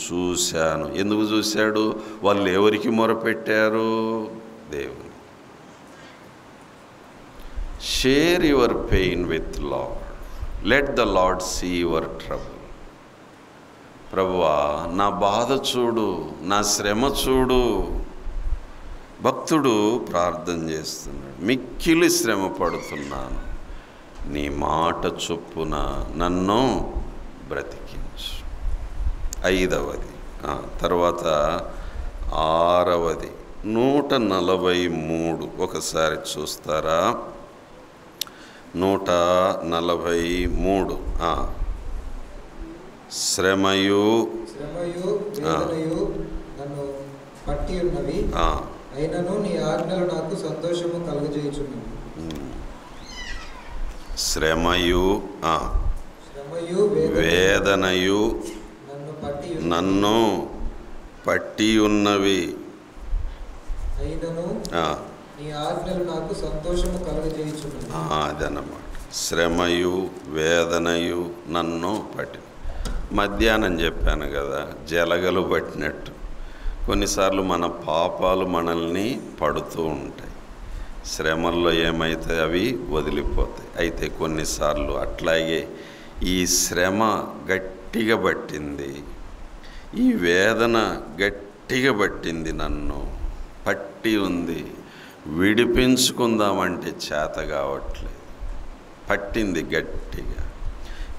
[SPEAKER 1] చూశాను. ఎందుకు చూశాడు? వాళ్ళు ఎవరికి మొరపెట్టారు? దేవుని. Share your pain with Lord, let the Lord see your trouble. ప్రభువా, నా బాధ చూడు, నా శ్రమ చూడు. భక్తుడు ప్రార్థన చేస్తున్నాడు, మిక్కిలి శ్రమ పడుతున్నాను, నీ మాట చొప్పున నన్ను బ్రతికించు. 5వది. తర్వాత 6వది 143. ఒకసారి చూస్తారా? 143. శ్రమయు
[SPEAKER 2] వేదనయు నన్ను పట్టి ఉన్నవి, అయినను నీ ఆజ్ఞలు నాకు సంతోషము కలుగజేయుచున్నవి.
[SPEAKER 1] శ్రమయు వేదనయు నన్ను పట్టి ఉన్నవి,
[SPEAKER 2] అయినను నీ ఆజ్ఞలు నాకు సంతోషము కలుగజేయుచున్నవి.
[SPEAKER 1] అదన్నమాట. శ్రమయు వేదనయు నన్ను పట్టి. మధ్యాహ్నం చెప్పాను కదా, జలగలు పట్టినట్టు కొన్నిసార్లు మన పాపాలు మనల్ని పడుతూ ఉంటాయి. శ్రమల్లో ఏమైతే అవి వదిలిపోతాయి. అయితే కొన్నిసార్లు అట్లాగే ఈ శ్రమ గట్టిగా పట్టింది, ఈ వేదన గట్టిగా పట్టింది, నన్ను పట్టి ఉంది, విడిపించుకుందామంటే చేత కావట్లేదు, పట్టింది గట్టిగా.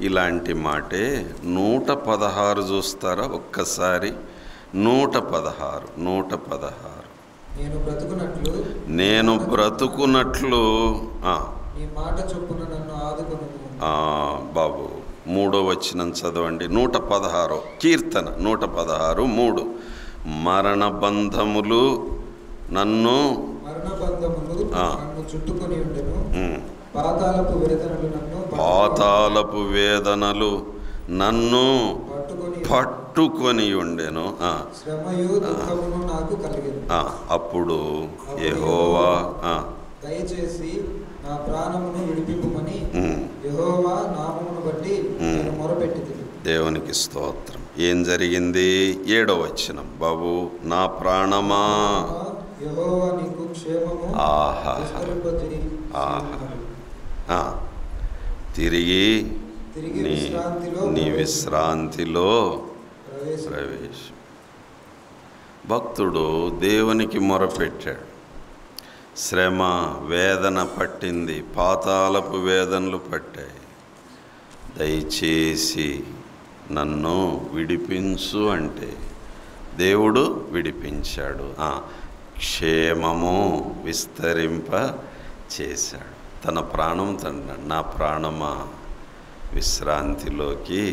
[SPEAKER 1] ఇలాంటి మాటే 116 చూస్తారా ఒక్కసారి? 116 నేను బ్రతుకున్నట్లు
[SPEAKER 2] నీ మాట చొప్పున నన్ను ఆదుకొనుము.
[SPEAKER 1] బాబు 3వ వచనం చదవండి. 116 కీర్తన 116:3. మరణబంధములు నన్ను
[SPEAKER 2] చుట్టుకొని ఉండెను, పాతాళపు వేదనలు
[SPEAKER 1] నన్ను పట్టుకొని ఉండెను. అప్పుడు యెహోవా,
[SPEAKER 2] దయచేసి నా ప్రాణమును విడిపింపుమని యెహోవా నామమును బట్టి నేను మొరపెట్టితిని.
[SPEAKER 1] దేవునికి స్తోత్రం. ఏం జరిగింది? 7వ వచనం. బాబు, నా ప్రాణమా
[SPEAKER 2] యెహోవా నీకు క్షేమము
[SPEAKER 1] ఆహా తిరిగి నీ విశ్రాంతిలో ప్రవేశం. భక్తుడు దేవునికి మొరపెట్టాడు. శ్రమ వేదన పట్టింది, పాతాళపు వేదనలు పట్టాయి. దయచేసి నన్ను విడిపించు అంటే దేవుడు విడిపించాడు. క్షేమము విస్తరింప చేశాడు. తన ప్రాణం తన్నాడు. నా ప్రాణమా విశ్రాంతిలోకి.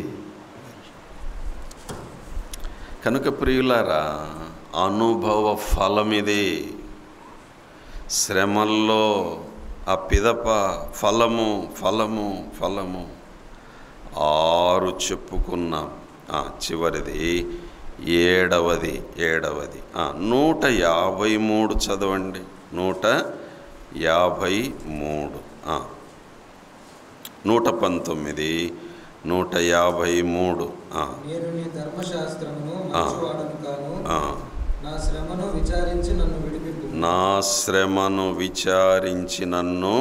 [SPEAKER 1] కనుక ప్రియులారా, అనుభవ ఫలమిది. శ్రమల్లో ఆ పిదప ఫలము ఫలము ఫలము 6 చెప్పుకున్నాం. చివరిది ఏడవది 153 చదవండి. 153 119 153.
[SPEAKER 2] నేను నీ ధర్మశాస్త్రమును మరచువాడను కాను. నా శ్రమను విచారించి నన్ను విడిపించు.
[SPEAKER 1] నా శ్రమను విచారించి నన్ను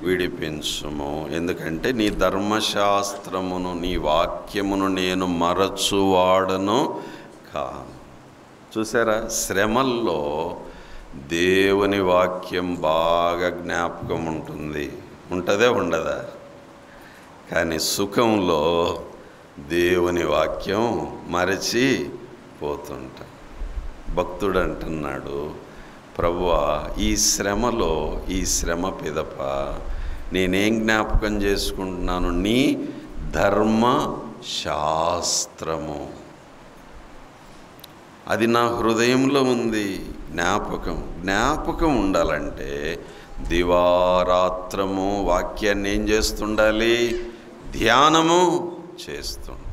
[SPEAKER 1] విడిపించుము. ఎందుకంటే నీ ధర్మశాస్త్రమును, నీ వాక్యమును నేను మరచువాడను కాను. చూసారా, శ్రమల్లో దేవుని వాక్యం బాగా జ్ఞాపకం ఉంటుందే ఉండదా? కానీ సుఖంలో దేవుని వాక్యం మరచిపోతుంటా. భక్తుడు అంటున్నాడు, ప్రభువా, ఈ శ్రమలో, ఈ శ్రమ పిదప నేనేం జ్ఞాపకం చేసుకుంటున్నాను? నీ ధర్మశాస్త్రము. అది నా హృదయంలో ఉంది. జ్ఞాపకం ఉండాలంటే దివారాత్రము వాక్యాన్ని ఏం చేస్తుండాలి? ధ్యానము చేస్తుండాలి.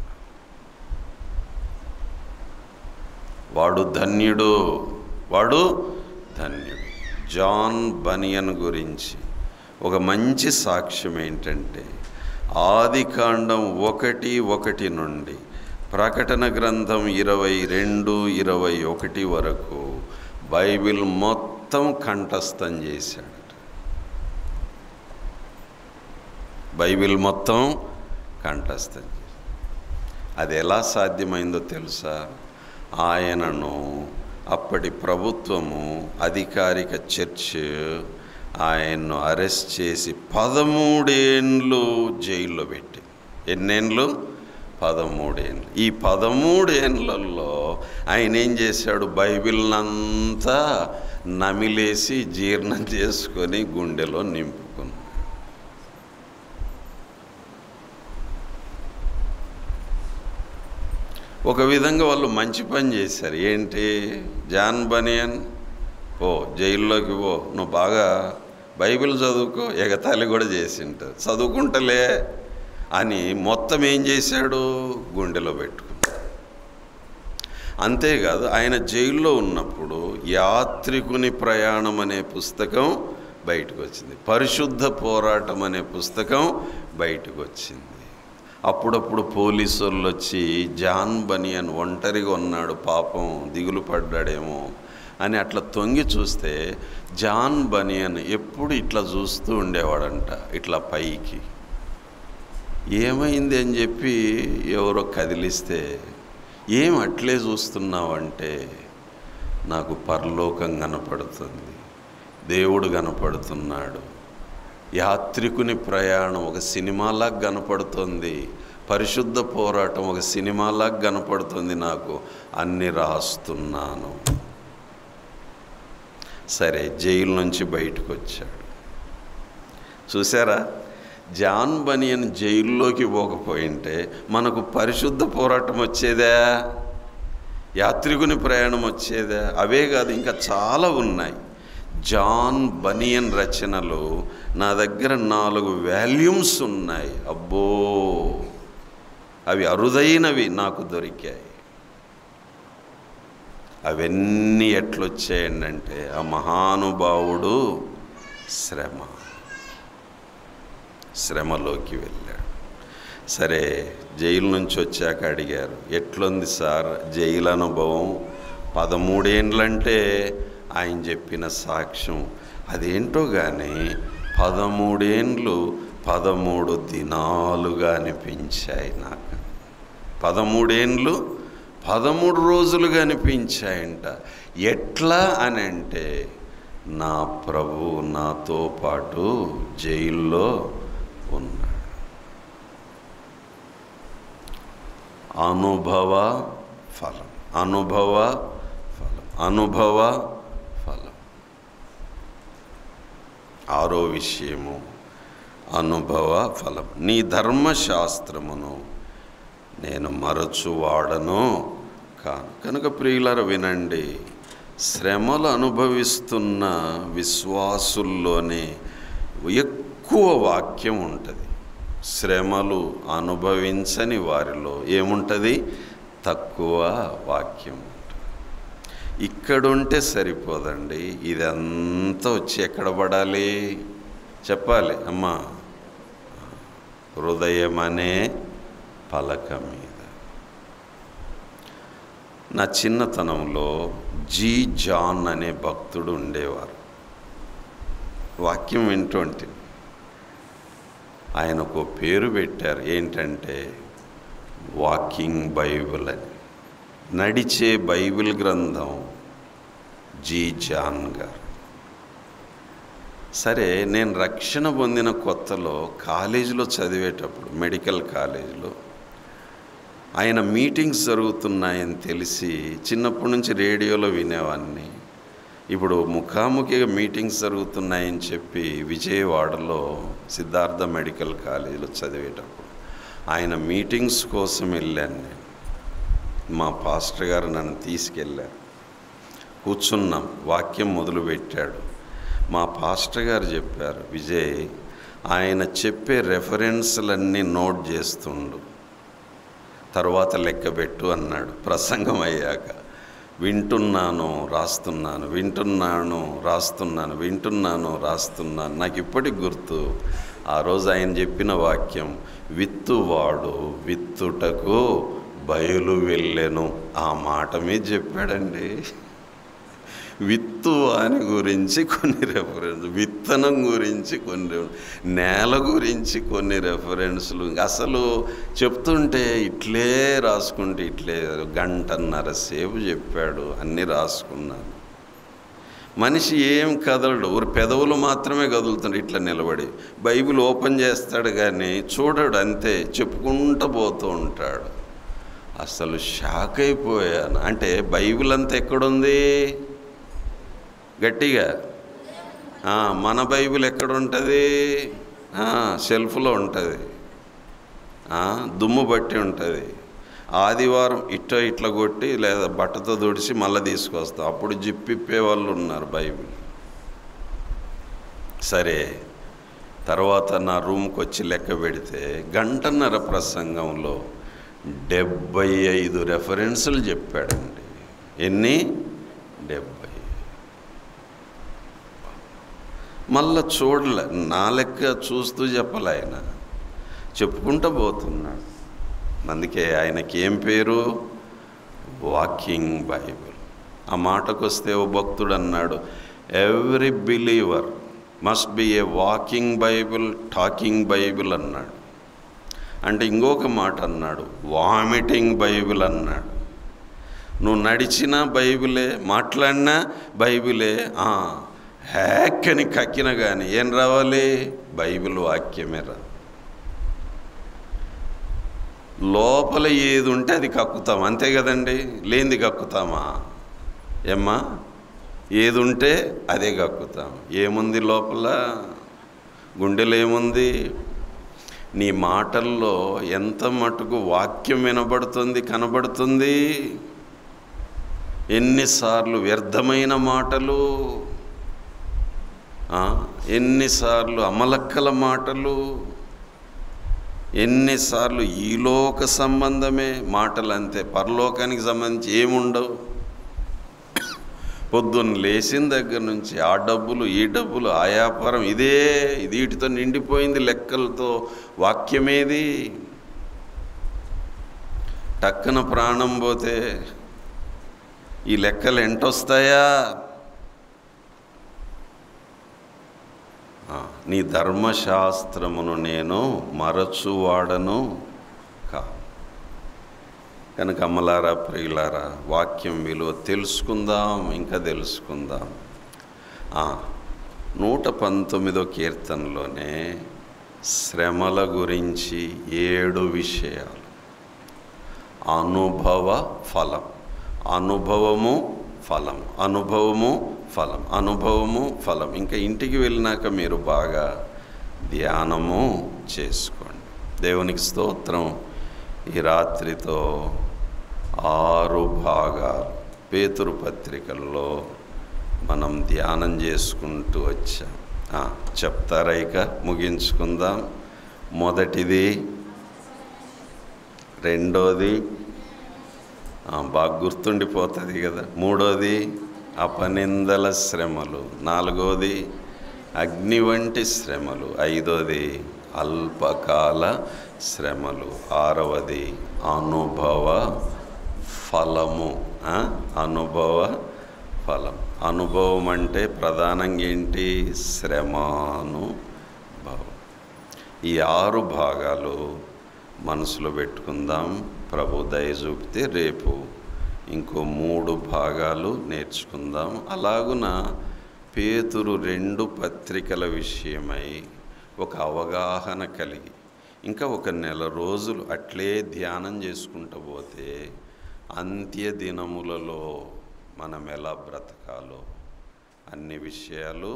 [SPEAKER 1] వాడు ధన్యుడు. జాన్ బనియన్ గురించి ఒక మంచి సాక్ష్యం ఏంటంటే, ఆదికాండం 1:1 నుండి ప్రకటన గ్రంథం 22:21 వరకు బైబిల్ మొత్తం కంఠస్థం చేశాడట. బైబిల్ మొత్తం కంఠస్థం చేశాడు. అది ఎలా సాధ్యమైందో తెలుసా? ఆయనను అప్పటి ప్రభుత్వము, అధికారిక చర్చ్ ఆయన్ను అరెస్ట్ చేసి 13 ఏళ్ళు జైల్లో పెట్టి. ఎన్నేళ్ళు? 13 ఏళ్ళు. ఈ 13 ఏళ్ళల్లో ఆయన ఏం చేశాడు? బైబిల్నంతా నమిలేసి జీర్ణం చేసుకొని గుండెలో నింపుకున్నాడు. ఒక విధంగా వాళ్ళు మంచి పని చేశారు. ఏంటి? జాన్ బనియన్, జైల్లోకి నువ్వు బాగా బైబిల్ చదువుకో. ఎగతాళి కూడా చేసింటారు. చదువుకుంటలే అని మొత్తం ఏం చేశాడు? గుండెలో పెట్టుకున్నాడు. అంతేకాదు, ఆయన జైల్లో ఉన్నప్పుడు యాత్రికుని ప్రయాణం అనే పుస్తకం బయటకు వచ్చింది. పరిశుద్ధ పోరాటం అనే పుస్తకం బయటకు వచ్చింది. అప్పుడప్పుడు పోలీసు వాళ్ళు వచ్చి జాన్ బనియన్ ఒంటరిగా ఉన్నాడు, పాపం దిగులు పడ్డాడేమో అని అట్లా తొంగి చూస్తే జాన్ బనియన్ ఎప్పుడు ఇట్లా చూస్తూ ఉండేవాడంట, ఇట్లా పైకి. ఏమైంది అని చెప్పి ఎవరో కదిలిస్తే, ఏం అట్లే చూస్తున్నావంటే, నాకు పరలోకం కనపడుతుంది, దేవుడు కనపడుతున్నాడు, యాత్రికుని ప్రయాణం ఒక సినిమాలాగా కనపడుతుంది, పరిశుద్ధ పోరాటం ఒక సినిమాలాగా కనపడుతుంది, నాకు అన్ని రాస్తున్నాను. సరే, జైలు నుంచి బయటకు వచ్చాడు. చూసారా, జాన్ బనియన్ జైల్లోకి పోకపోయింటే మనకు పరిశుద్ధ పోరాటం వచ్చేదా? యాత్రికుని ప్రయాణం వచ్చేదా? అవే కాదు, ఇంకా చాలా ఉన్నాయి. జాన్ బనియన్ రచనలు నా దగ్గర 4 వాల్యూమ్స్ ఉన్నాయి. అబ్బో, అవి అరుదైనవి నాకు దొరికాయి. అవన్నీ ఎట్లొచ్చాయంటే, ఆ మహానుభావుడు శ్రమలోకి వెళ్ళాడు. సరే, జైలు నుంచి వచ్చాక అడిగారు, ఎట్లుంది సార్ జైలు అనుభవం? 13 ఏండ్లంటే ఆయన చెప్పిన సాక్ష్యం అదేంటో కానీ 13 ఏండ్లు 13 దినాలుగా అనిపించాయి నాకు. 13 ఏండ్లు 13 రోజులుగా అనిపించాయంట. ఎట్లా అని అంటే, నా ప్రభువు నాతో పాటు జైల్లో ఉన్నాడు. అనుభవ ఫలం, అనుభవ ఫలం, అనుభవ ఫలం. 6వ విషయము అనుభవ ఫలం. నీ ధర్మశాస్త్రమును నేను మరచువాడను కాను. కనుక ప్రియులారా వినండి, శ్రమలు అనుభవిస్తున్న విశ్వాసుల్లోనే ఎక్కువ వాక్యం ఉంటుంది. శ్రమలు అనుభవించని వారిలో ఏముంటుంది? తక్కువ వాక్యం ఉంటుంది. ఇక్కడుంటే సరిపోదండి, ఇదంతా వచ్చి ఎక్కడ పడాలి చెప్పాలి అమ్మా? హృదయం అనే పలక మీద. నా చిన్నతనంలో జీ జాన్ అనే భక్తుడు ఉండేవారు. వాక్యం వింటుంటే ఆయనకు పేరు పెట్టారు, ఏంటంటే వాకింగ్ బైబిల్ అని. నడిచే బైబిల్ గ్రంథం జీ జాన్ గారు. సరే, నేను రక్షణ పొందిన కొత్తలో కాలేజీలో చదివేటప్పుడు, మెడికల్ కాలేజీలో ఆయన మీటింగ్స్ జరుగుతున్నాయని తెలిసి చిన్నప్పటి నుంచి రేడియోలో వినేవాడిని. ఇప్పుడు ముఖాముఖిగా మీటింగ్స్ జరుగుతున్నాయని చెప్పి విజయవాడలో సిద్ధార్థ మెడికల్ కాలేజీలో చదివేటప్పుడు ఆయన మీటింగ్స్ కోసం వెళ్ళాను నేను. మా పాస్టర్ గారు నన్ను తీసుకెళ్ళారు. కూర్చున్నాం, వాక్యం మొదలుపెట్టాడు. మా పాస్టర్ గారు చెప్పారు, విజయ్ ఆయన చెప్పే రెఫరెన్స్లన్నీ నోట్ చేస్తుండు, తర్వాత లెక్కబెట్టు అన్నాడు. ప్రసంగం అయ్యాక వింటున్నాను రాస్తున్నాను, వింటున్నాను రాస్తున్నాను, వింటున్నాను రాస్తున్నాను. నాకు ఇప్పటికి గుర్తు, ఆ రోజు ఆయన చెప్పిన వాక్యం, విత్తువాడు విత్తుటకు బయలు వెళ్ళెను. ఆ మాట మీద చెప్పాడండి. విత్తు అని గురించి కొన్ని రెఫరెన్స్, విత్తనం గురించి కొన్ని, నేల గురించి కొన్ని రెఫరెన్స్లు. అసలు చెప్తుంటే ఇట్లే రాసుకుంటే ఇట్లే 1.5 సేపు చెప్పాడు. అన్నీ రాసుకున్నాను. మనిషి ఏం కదలడు, ఊరి పెదవులు మాత్రమే కదులుతాడు ఇట్లా నిలబడి. బైబిల్ ఓపెన్ చేస్తాడు కానీ చూడడు, అంతే చెప్పుకుంటూ పోతూ ఉంటాడు. అసలు షాక్ అయిపోయాను. అంటే బైబిల్ అంతా ఎక్కడుంది? గట్టిగా మన బైబిల్ ఎక్కడ ఉంటుంది? షెల్ఫ్లో ఉంటుంది, దుమ్ము బట్టి ఉంటుంది. ఆదివారం ఇట్లా కొట్టి లేదా బట్టతో తుడిచి మళ్ళీ తీసుకొస్తాం. అప్పుడు జిప్పిప్పే వాళ్ళు ఉన్నారు బైబిల్. సరే, తర్వాత నా రూమ్కి వచ్చి లెక్క పెడితే 1.5 ప్రసంగంలో 75 రెఫరెన్సులు చెప్పాడండి. ఎన్ని? 70. మళ్ళా చూడలే, నా లెక్క చూస్తూ చెప్పలే, ఆయన చెప్పుకుంటూ పోతున్నాడు. అందుకే ఆయనకి ఏం పేరు? Walking Bible. ఆ మాటకు వస్తే ఓ భక్తుడు అన్నాడు, every believer must be A walking Bible, talking Bible అన్నాడు. అంటే ఇంకొక మాట అన్నాడు, వామిటింగ్ బైబిల్ అన్నాడు. నువ్వు నడిచినా బైబిలే, మాట్లాడినా బైబిలే, హ్యాక్ అని కక్కిన కానీ ఏం రావాలి? బైబిల్ వాక్యమే రా. లోపల ఏది ఉంటే అది కక్కుతాం, అంతే కదండి. లేనిది కక్కుతామా ఏమ్మా? ఏది ఉంటే అదే కక్కుతాం. ఏముంది లోపల? గుండెలో ఏముంది? నీ మాటల్లో ఎంత మటుకు వాక్యం వినబడుతుంది, కనబడుతుంది? ఎన్నిసార్లు వ్యర్థమైన మాటలు, ఎన్నిసార్లు అమలక్కల మాటలు, ఎన్నిసార్లు ఈలోక సంబంధమే మాటలు, అంతే. పరలోకానికి సంబంధించి ఏముండవు. పొద్దున్న లేచిన దగ్గర నుంచి ఆ డబ్బులు ఈ డబ్బులు, ఆ వ్యాపారం ఇదే, వీటితో నిండిపోయింది లెక్కలతో. వాక్యమేది? టక్కున ప్రాణం పోతే ఈ లెక్కలు ఎంటొస్తాయా? నీ ధర్మశాస్త్రమును నేను మరచువాడను కా. కనుక అమ్మలారా, ప్రియులారా, వాక్యం విలువ తెలుసుకుందాం, ఇంకా తెలుసుకుందాం. 119వ కీర్తనలోనే శ్రమల గురించి 7 విషయాలు. అనుభవ ఫలం, అనుభవము ఫలం, అనుభవము ఫలం, అనుభవము ఫలం. ఇంకా ఇంటికి వెళ్ళినాక మీరు బాగా ధ్యానము చేసుకోండి. దేవునికి స్తోత్రం. ఈ రాత్రితో 6 భాగాలు పేతురు పత్రికల్లో మనం ధ్యానం చేసుకుంటూ వచ్చాం. చెప్తారా? ఇక ముగించుకుందాం. మొదటిది, రెండోది బాగా గుర్తుండిపోతుంది కదా, మూడోది అపనిందల శ్రమలు, నాలుగోది అగ్ని వంటి శ్రమలు, ఐదోది అల్పకాల శ్రమలు, ఆరవది అనుభవ ఫలము. అనుభవ ఫలం. అనుభవం అంటే ప్రధానంగా ఏంటి? శ్రమానుభవం. ఈ 6 భాగాలు మనసులో పెట్టుకుందాం. ప్రభు దయ చూపితే రేపు ఇంకో 3 భాగాలు నేర్చుకుందాం. అలాగున పేతురు 2 పత్రికల విషయమై ఒక అవగాహన కలిగి ఇంకా ఒక నెల రోజులు అట్లే ధ్యానం చేసుకుంటూ పోతే అంత్య దినములలో మనం ఎలా బ్రతకాలో అన్ని విషయాలు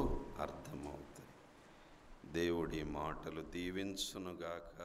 [SPEAKER 1] అర్థమవుతాయి. దేవుడి మాటలు దీవించునుగాక.